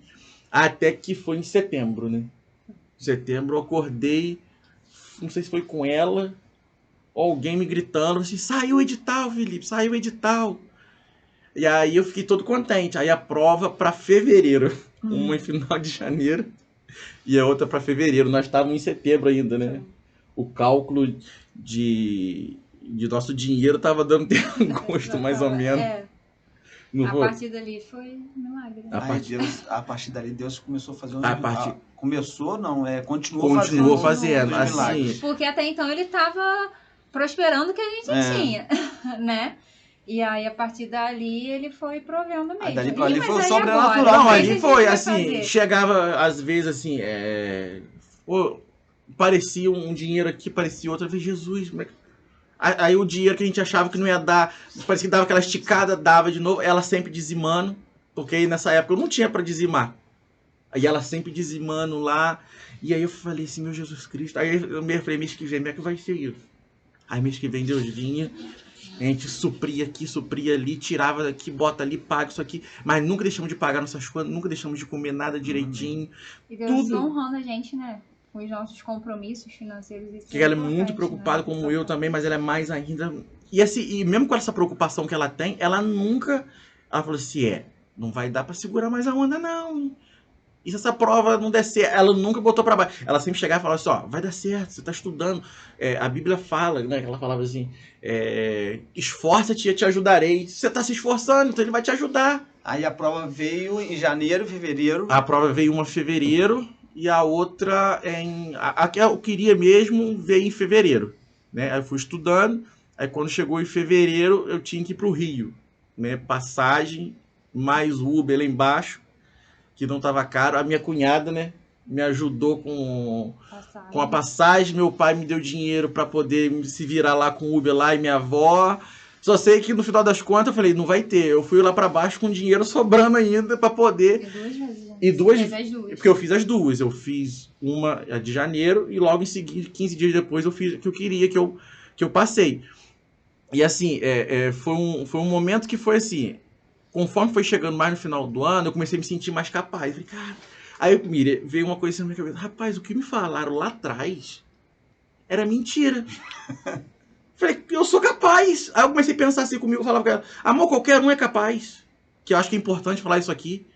Até que foi em setembro, né? Em setembro eu acordei, não sei se foi com ela, ou alguém me gritando, assim, saiu o edital, Felipe, saiu o edital. E aí eu fiquei todo contente. Aí a prova para fevereiro. Uma em final de janeiro e a outra para fevereiro. Nós estávamos em setembro ainda, né? O cálculo de nosso dinheiro estava dando gosto, mais ou menos. Não a partir dali foi milagre. A partir dali Deus começou a fazer um continuou fazendo assim. Porque até então ele estava prosperando o que a gente tinha, né? E aí, a partir dali, ele foi provendo mesmo. Dali pra ali foi sobrenatural. Não, ali foi, assim, chegava, às vezes, assim, parecia um dinheiro aqui, parecia outro. Eu falei, Jesus, como é que... Aí o dinheiro que a gente achava que não ia dar, parecia que dava aquela esticada, dava de novo. Ela sempre dizimando, porque aí nessa época eu não tinha para dizimar. Aí ela sempre dizimando lá. E aí eu falei assim, meu Jesus Cristo. Aí eu falei, mês que vem, como é que vai ser isso? Aí mês que vem Deus vinha. A gente supria aqui, supria ali, tirava daqui, bota ali, paga isso aqui. Mas nunca deixamos de pagar nossas contas, nunca deixamos de comer nada direitinho. E Deus tudo honrando a gente, né? Com os nossos compromissos financeiros. Que ela é muito preocupada, né? Como eu também, mas ela é mais ainda. E assim, e mesmo com essa preocupação que ela tem, ela nunca. Ela falou assim: não vai dar pra segurar mais a onda, não. E se essa prova não der certo, ela nunca botou pra baixo. Ela sempre chegava e falava assim, vai dar certo, você tá estudando. A Bíblia fala, né? Ela falava assim, esforça-te e eu te ajudarei. Você tá se esforçando, então ele vai te ajudar. Aí a prova veio em janeiro, fevereiro. A prova veio uma em fevereiro e a outra a que eu queria mesmo veio em fevereiro. Né? Aí eu fui estudando, aí quando chegou em fevereiro eu tinha que ir pro Rio. Né? Passagem, mais Uber lá embaixo. Que não estava caro. A minha cunhada, né, me ajudou com a passagem. Meu pai me deu dinheiro para poder se virar lá com o Uber lá e minha avó. Só sei que no final das contas eu falei, não vai ter. Eu fui lá para baixo com dinheiro sobrando ainda para poder... E duas vezes. E duas. Porque eu fiz as duas. Eu fiz uma de janeiro e logo em seguida, 15 dias depois, eu fiz o que eu queria, que eu passei. E assim, foi um momento que foi assim... Conforme foi chegando mais no final do ano, eu comecei a me sentir mais capaz. Falei, cara... Aí, Miriam, veio uma coisa na minha cabeça. Rapaz, o que me falaram lá atrás era mentira. Falei, eu sou capaz. Aí eu comecei a pensar assim comigo. Eu falava com ela, amor, qualquer um é capaz. Que eu acho que é importante falar isso aqui.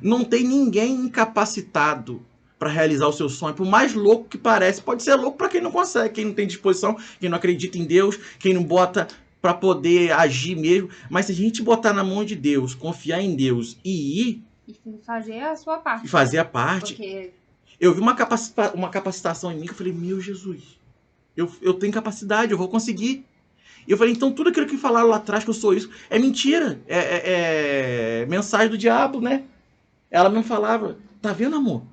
Não tem ninguém incapacitado para realizar o seu sonho. Por mais louco que parece, pode ser louco para quem não consegue, quem não tem disposição, quem não acredita em Deus, quem não bota... para poder agir mesmo, mas se a gente botar na mão de Deus, confiar em Deus e ir... E fazer a sua parte. E fazer a parte. Porque... Eu vi uma capacitação em mim que eu falei, meu Jesus, eu tenho capacidade, eu vou conseguir. E eu falei, então tudo aquilo que falaram lá atrás que eu sou isso, é mentira, é mensagem do diabo, né? Ela me falava, tá vendo, amor?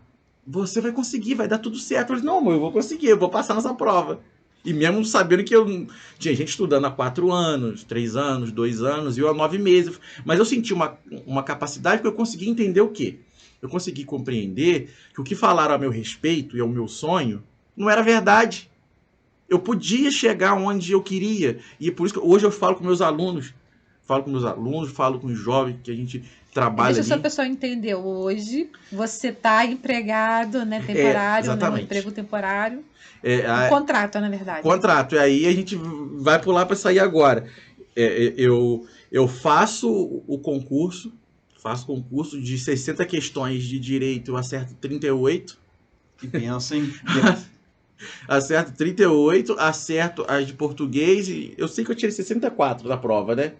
Você vai conseguir, vai dar tudo certo. Eu falei, não, amor, eu vou conseguir, eu vou passar nessa prova. E mesmo sabendo que eu tinha gente estudando há 4 anos, 3 anos, 2 anos, e eu há 9 meses. Mas eu senti uma capacidade que eu consegui entender o quê? Eu consegui compreender que o que falaram a meu respeito e ao meu sonho não era verdade. Eu podia chegar onde eu queria. E por isso que hoje eu falo com meus alunos, falo com os jovens que a gente trabalha. Deixa só a pessoa entender. Hoje você está empregado, né, temporário, né, um emprego temporário. Contrato, na verdade. Contrato. E aí a gente vai pular para sair agora. Eu faço o concurso, de 60 questões de direito, eu acerto 38. Que pensa, hein? Acerto 38, acerto as de português. E eu sei que eu tirei 64 da prova, né?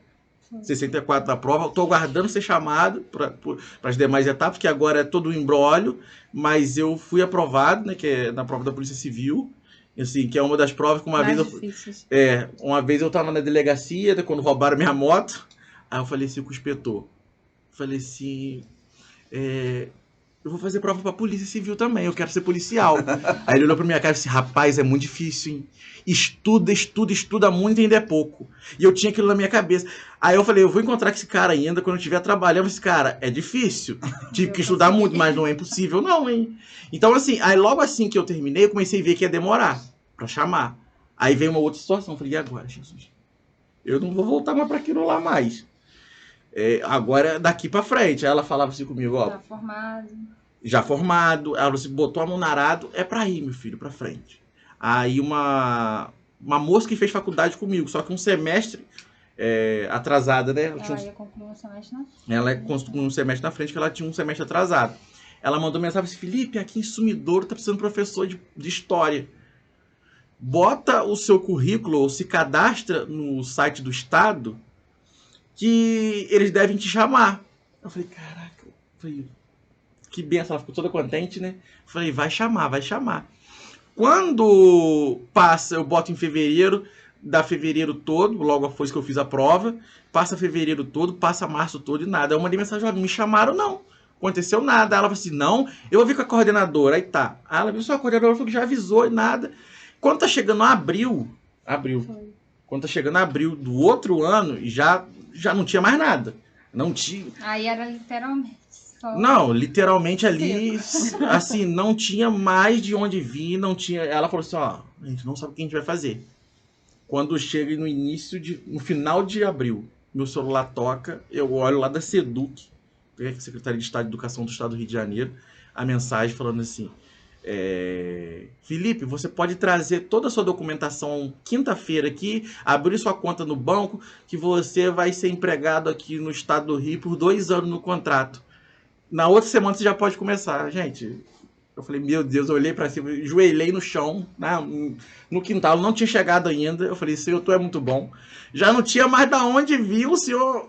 64 da prova. Estou aguardando ser chamado para as demais etapas, que agora é todo um imbróglio, mas eu fui aprovado, né? Que é na prova da Polícia Civil. Assim, que é uma das provas que uma vez eu estava na delegacia, quando roubaram minha moto. Aí eu falei assim com o inspetor. Falei assim, eu vou fazer prova pra Polícia Civil também, eu quero ser policial. Aí ele olhou pra minha cara e disse, rapaz, é muito difícil, hein? Estuda muito e ainda é pouco. E eu tinha aquilo na minha cabeça. Aí eu falei, eu vou encontrar com esse cara ainda quando eu estiver trabalhando. Esse cara, é difícil. Tive que estudar muito, mas não é impossível não, hein? Então assim, aí logo assim que eu terminei, eu comecei a ver que ia demorar pra chamar. Aí veio uma outra situação, eu falei, e agora, Jesus? Eu não vou voltar mais pra aquilo lá mais. Agora, daqui pra frente. Aí ela falava assim comigo, ó. Já formado. Ela falou assim, botou a mão no arado, é pra ir, meu filho, pra frente. Aí uma moça que fez faculdade comigo, só que um semestre atrasada, né? Ela ia concluir um semestre na frente. Ela concluiu um semestre na frente, que ela tinha um semestre atrasado. Ela mandou mensagem assim, Felipe, aqui em Sumidouro tá precisando de professor de história. Bota o seu currículo ou se cadastra no site do estado que eles devem te chamar. Eu falei, caraca, que benção, ela ficou toda contente, né? Eu falei, vai chamar, vai chamar. Quando passa, eu boto em fevereiro, dá fevereiro todo, logo após que eu fiz a prova, passa fevereiro todo, passa março todo e nada. Eu mandei mensagem, me chamaram, não. Aconteceu nada. Ela falou assim, não, eu vou vir com a coordenadora. Aí tá. Aí ela viu só a coordenadora, falou que já avisou e nada. Quando tá chegando abril, quando tá chegando abril do outro ano, já não tinha mais nada. Não tinha. Aí era literalmente. Não, literalmente ali, assim, não tinha mais de onde vir, não tinha. Ela falou assim, ó, a gente não sabe o que a gente vai fazer. Quando chega no final de abril, meu celular toca, eu olho lá da SEDUC, que é a Secretaria de Estado de Educação do Estado do Rio de Janeiro, a mensagem falando assim, Felipe, você pode trazer toda a sua documentação quinta-feira aqui, abrir sua conta no banco, que você vai ser empregado aqui no Estado do Rio por 2 anos no contrato. Na outra semana você já pode começar. Gente, eu falei, meu Deus, eu olhei pra cima, joelhei no chão, no quintal, não tinha chegado ainda. Eu falei, Senhor, tu é muito bom. Já não tinha mais da onde vir, o Senhor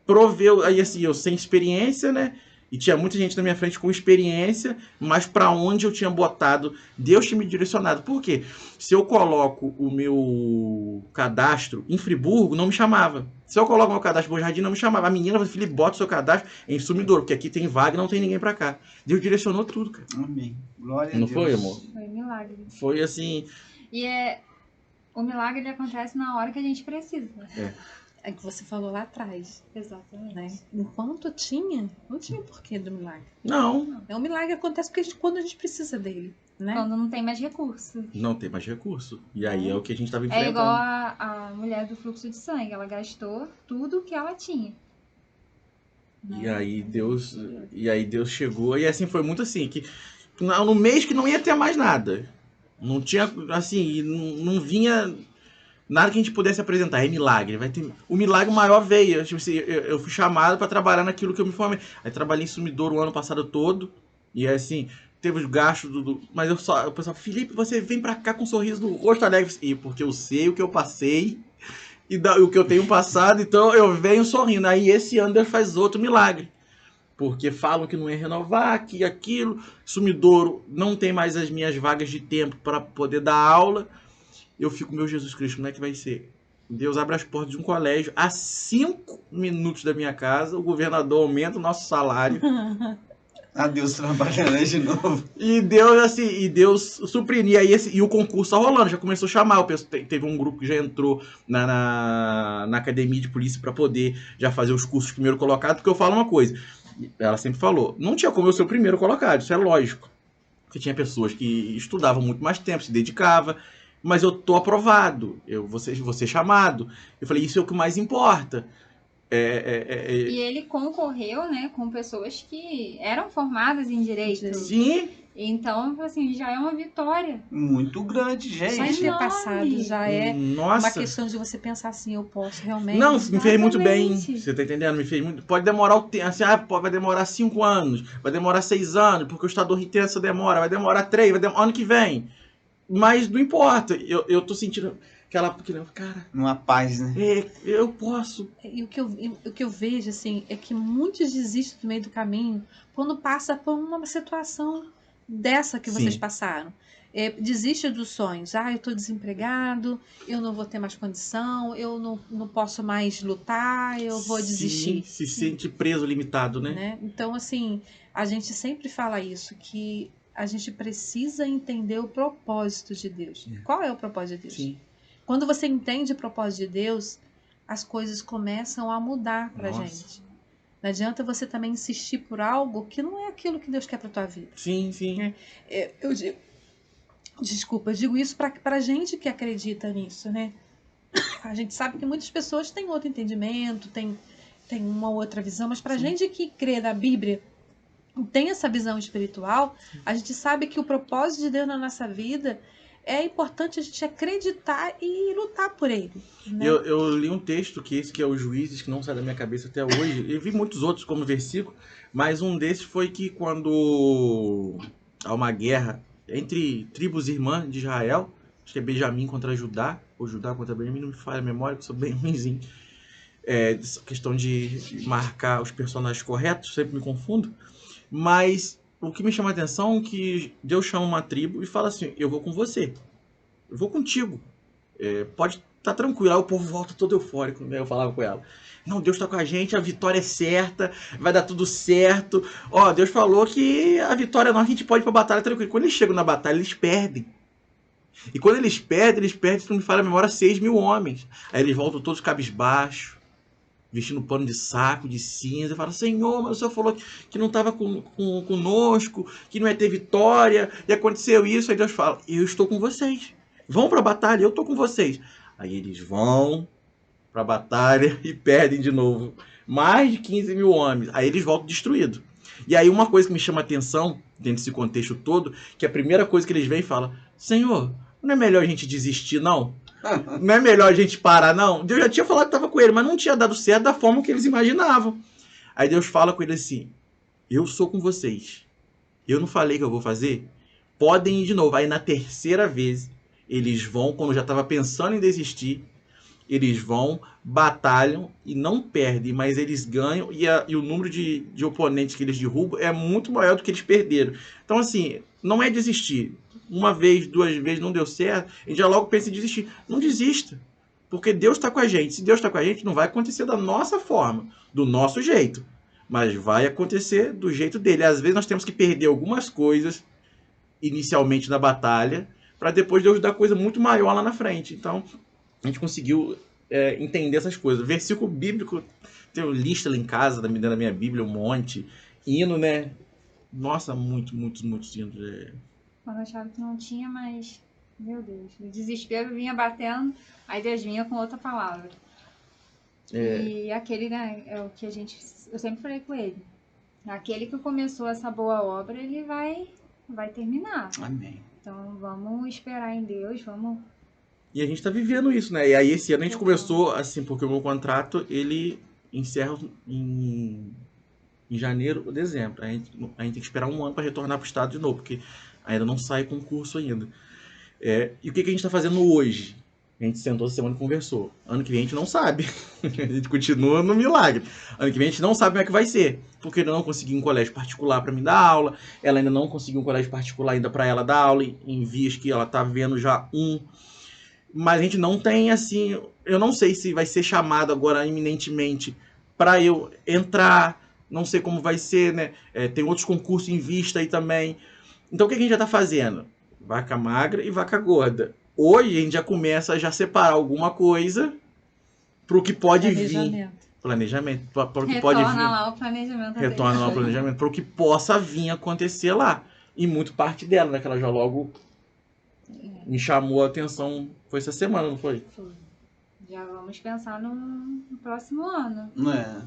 proveu. Aí assim, eu sem experiência, né? E tinha muita gente na minha frente com experiência, mas para onde eu tinha botado, Deus tinha me direcionado. Por quê? Se eu coloco o meu cadastro em Friburgo, não me chamava. Se eu coloco o meu cadastro em Bom Jardim, não me chamava. A menina falou, Felipe, bota o seu cadastro em Sumidouro, porque aqui tem vaga e não tem ninguém para cá. Deus direcionou tudo, cara. Amém. Glória a Deus. Não foi, amor? Foi milagre. Foi assim... E o milagre ele acontece na hora que a gente precisa. É que você falou lá atrás. Exatamente. Né? Enquanto não tinha porquê do milagre. Não. O milagre acontece porque quando a gente precisa dele. Né? Quando não tem mais recurso. Não tem mais recurso. E aí é o que a gente estava enfrentando. É igual a mulher do fluxo de sangue. Ela gastou tudo que ela tinha. E aí Deus chegou. E assim, foi muito assim, que no mês que não ia ter mais nada. Não tinha, assim, não vinha nada que a gente pudesse apresentar. É milagre. O milagre maior veio. Tipo assim, eu fui chamado para trabalhar naquilo que eu me formei. Aí trabalhei em Sumidouro o ano passado todo. E assim, teve os gastos mas o pessoal, Felipe, você vem para cá com um sorriso no rosto alegre. E porque eu sei o que eu passei e o que eu tenho passado, então eu venho sorrindo. Aí esse ano Deus faz outro milagre. Porque falam que não ia renovar, que aquilo. Sumidouro não tem mais as minhas vagas de tempo para poder dar aula. Eu fico, meu Jesus Cristo, como é que vai ser? Deus abre as portas de um colégio a 5 minutos da minha casa, o governador aumenta o nosso salário. Deus trabalhando de novo. E Deus, assim, Deus supriria. E o concurso tá rolando, já começou a chamar. Teve um grupo que já entrou na academia de polícia para poder já fazer os cursos primeiro colocado, porque eu falo uma coisa, ela sempre falou, não tinha como eu ser o primeiro colocado, isso é lógico. Porque tinha pessoas que estudavam muito mais tempo, se dedicavam, mas eu tô aprovado, eu vou ser chamado. Eu falei, isso é o que mais importa. E ele concorreu, né, com pessoas que eram formadas em direito. Sim. Então, assim, já é uma vitória. Muito grande, gente. Só de ter passado já é Nossa. uma questão de você pensar assim, eu posso realmente. Não, me fez muito bem. Exatamente. Você tá entendendo? Me fez muito. Pode demorar o tempo. Assim, vai demorar 5 anos, vai demorar 6 anos, porque o Estado do Rio tem essa demora, vai demorar 3, vai demorar ano que vem. Mas não importa. Eu tô sentindo aquela, cara, Uma paz, né? eu posso. E o que eu vejo, assim, é que muitos desistem no meio do caminho quando passa por uma situação dessa que vocês Sim. passaram. Desiste dos sonhos. Eu estou desempregado, eu não vou ter mais condição, eu não posso mais lutar, eu vou desistir. Sim, se sente preso, limitado, né? Então, assim, a gente sempre fala isso, que a gente precisa entender o propósito de Deus. Qual é o propósito de Deus? Sim. Quando você entende o propósito de Deus, as coisas começam a mudar pra Nossa. gente. Não adianta você também insistir por algo que não é aquilo que Deus quer pra tua vida. Sim, sim. Eu digo isso pra gente que acredita nisso, né? A gente sabe que muitas pessoas têm outro entendimento, tem uma outra visão, mas pra gente que crê na Bíblia, tem essa visão espiritual, a gente sabe que o propósito de Deus na nossa vida é importante a gente acreditar e lutar por ele. Né? Eu li um texto, que esse que é os Juízes, que não sai da minha cabeça até hoje. Eu vi muitos outros como versículo, mas um desses foi que quando há uma guerra entre tribos irmãs de Israel, acho que é Benjamim contra Judá, ou Judá contra Benjamim, não me falha a memória, que eu sou bem ruimzinho. Essa questão de marcar os personagens corretos, sempre me confundo. Mas o que me chama a atenção é que Deus chama uma tribo e fala assim, eu vou com você, eu vou contigo. Pode estar tranquilo. Aí o povo volta todo eufórico, né? Eu falava com ela. Não, Deus está com a gente, a vitória é certa, vai dar tudo certo. Ó, Deus falou que a vitória nossa, a gente pode ir pra batalha tranquilo. Quando eles chegam na batalha, eles perdem. E quando eles perdem, se não me falha a memória, 6.000 homens. Aí eles voltam todos cabisbaixos, vestindo pano de saco, de cinza, e falam, Senhor, mas o Senhor falou que não estava conosco, que não ia ter vitória, e aconteceu isso. Aí Deus fala, eu estou com vocês. Vão para a batalha, eu estou com vocês. Aí eles vão para a batalha e perdem de novo. Mais de 15.000 homens. Aí eles voltam destruídos. E aí uma coisa que me chama a atenção, dentro desse contexto todo, que a primeira coisa que eles vêm e falam, Senhor, não é melhor a gente desistir, não? Não é melhor a gente parar, não? Deus já tinha falado que estava com ele, mas não tinha dado certo da forma que eles imaginavam. Aí Deus fala com ele assim, eu sou com vocês. Eu não falei que eu vou fazer? Podem ir de novo. Aí na terceira vez, eles vão, quando já estava pensando em desistir, eles vão, batalham e não perdem, mas eles ganham e o número de oponentes que eles derrubam é muito maior do que eles perderam. Então, assim, não é desistir. Uma vez, 2 vezes não deu certo, a gente já logo pensa em desistir. Não desista, porque Deus está com a gente. Se Deus está com a gente, não vai acontecer da nossa forma, do nosso jeito, mas vai acontecer do jeito dele. Às vezes nós temos que perder algumas coisas inicialmente na batalha, para depois Deus dar coisa muito maior lá na frente. Então, a gente conseguiu entender essas coisas. Versículo bíblico, tenho lista lá em casa, dentro da minha Bíblia, um monte. Hino, né? Nossa, muitos hinos. Quando eu achava que não tinha, mas, meu Deus, o desespero vinha batendo, aí Deus vinha com outra palavra. E aquele, né, é o que eu sempre falei com ele. Aquele que começou essa boa obra, ele vai terminar. Amém. Então, vamos esperar em Deus, vamos... E a gente tá vivendo isso, né? E aí esse ano a gente começou, assim, porque o meu contrato, ele encerra em janeiro ou dezembro. A gente tem que esperar 1 ano para retornar pro estado de novo, porque ainda não sai concurso ainda. E o que a gente tá fazendo hoje? A gente sentou essa semana e conversou. Ano que vem a gente não sabe. A gente continua no milagre. Ano que vem a gente não sabe como é que vai ser. Porque eu não consegui um colégio particular para me dar aula. Ela ainda não conseguiu um colégio particular ainda para ela dar aula. Em vias que ela tá vendo já Mas a gente não tem, assim... Eu não sei se vai ser chamado agora iminentemente para eu entrar. Não sei como vai ser, né? Tem outros concursos em vista aí também. Então o que a gente já tá fazendo? Vaca magra e vaca gorda. Hoje a gente já começa a separar alguma coisa para o que pode vir. Planejamento. Para o que pode vir. Retorna lá o planejamento. Retorna lá o planejamento. Para o que possa vir acontecer lá. E muito parte dela, né? Que ela já logo me chamou a atenção. Foi essa semana, não foi? Foi. Já vamos pensar no próximo ano. Né?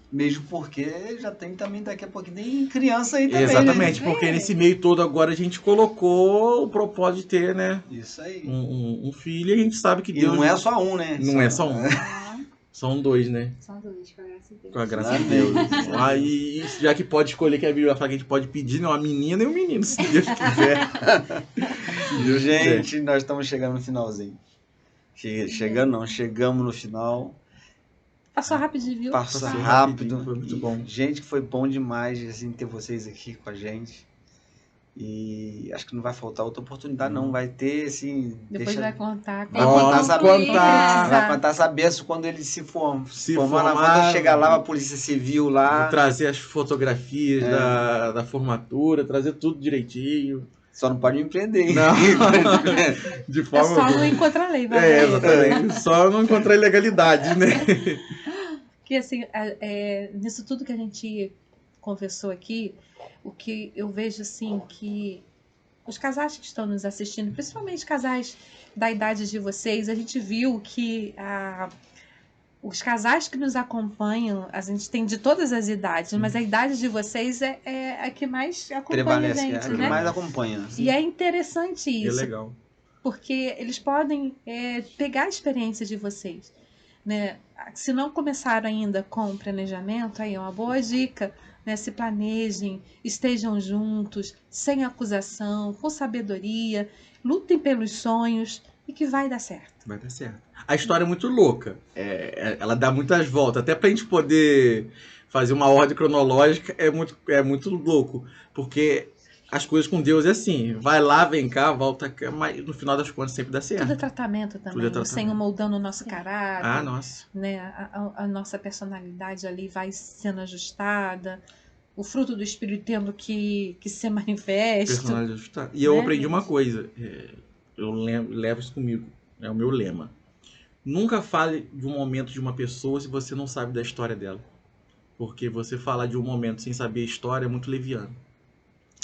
Mesmo porque já tem também, daqui a pouco, tem criança aí também. Exatamente, né? porque nesse meio todo agora a gente colocou o propósito de ter, né? Isso aí. Um filho, e a gente sabe que E Deus... não é só um, né? Não é só um. São 2, né? São 2, com a graça de Deus. Com a graça de Deus. Aí, já que pode escolher, que a Bíblia fala que a gente pode pedir, né? Uma menina e um menino, se Deus quiser. Viu, gente? Nós estamos chegando no finalzinho. Chegamos no final. Passou rapidinho, viu? Passou rápido. Foi muito bom. Gente, foi bom demais assim, ter vocês aqui com a gente. E acho que não vai faltar outra oportunidade, não. Vai ter, assim... Depois vai contar. Vai contar essa benção quando ele se formar. Quando chegar lá, a Polícia Civil lá. Trazer as fotografias da formatura, trazer tudo direitinho. Só não pode me prender. Não. De forma só não encontrar lei, vai. Exatamente. Só não encontrar ilegalidade, né? Porque, assim, nisso tudo que a gente conversou aqui, o que eu vejo, assim, que os casais que estão nos assistindo, principalmente casais da idade de vocês, a gente viu que os casais que nos acompanham, a gente tem de todas as idades, mas a idade de vocês é a que mais acompanha a gente, né? Mais acompanha. E é interessante isso. É legal. porque eles podem pegar a experiência de vocês, né? Se não começaram ainda com o planejamento, aí é uma boa dica, né? Se planejem, estejam juntos, sem acusação, com sabedoria, lutem pelos sonhos e que vai dar certo. Vai dar certo. A história é muito louca. Ela dá muitas voltas. Até pra gente poder fazer uma ordem cronológica é muito louco. Porque as coisas com Deus é assim. Vai lá, vem cá, volta cá. Mas no final das contas sempre dá certo. Tudo é tratamento também. Tudo é tratamento. O Senhor moldando o nosso caráter. Ah, nossa. Né? A nossa personalidade ali vai sendo ajustada. O fruto do Espírito tendo que ser manifesto. Personalidade ajustada. E eu Né, aprendi uma gente? coisa. Eu levo isso comigo. É o meu lema. Nunca fale de um momento de uma pessoa se você não sabe da história dela. Porque você falar de um momento sem saber a história é muito leviano.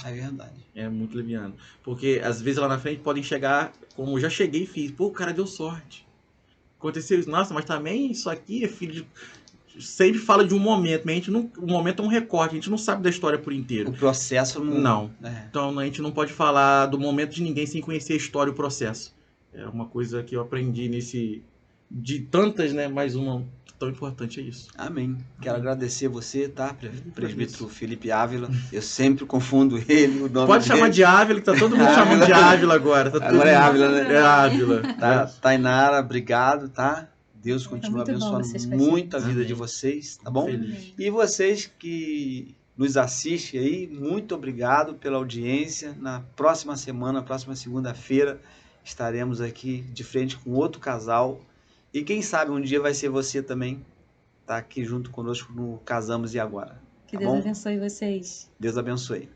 É verdade. É muito leviano. Porque às vezes lá na frente podem chegar, como eu já cheguei e fiz, pô, o cara deu sorte. Aconteceu isso, nossa, mas também isso aqui é filho de... Sempre fala de um momento, mas a gente não... o momento é um recorte, a gente não sabe da história por inteiro. O processo Não. É. Então a gente não pode falar do momento de ninguém sem conhecer a história e o processo. É uma coisa que eu aprendi nesse... De tantas, né? Mais uma tão importante é isso. Amém. Quero agradecer você, tá? Presbítero Felipe Ávila. Eu sempre confundo ele, o nome Pode dele. chamar de Ávila, que tá todo mundo chamando de Ávila agora. Tá Agora é Ávila, né? É Ávila. Tá, Tainara, obrigado, tá? Deus continua muito bom abençoando vocês fazerem muito a vida Amém. de vocês, tá bom? Feliz. E vocês que nos assistem aí, muito obrigado pela audiência. Na próxima semana, próxima segunda-feira, estaremos aqui de frente com outro casal. E quem sabe um dia vai ser você também, tá aqui junto conosco no Casamos e Agora. Que Tá Deus bom? abençoe vocês. Deus abençoe.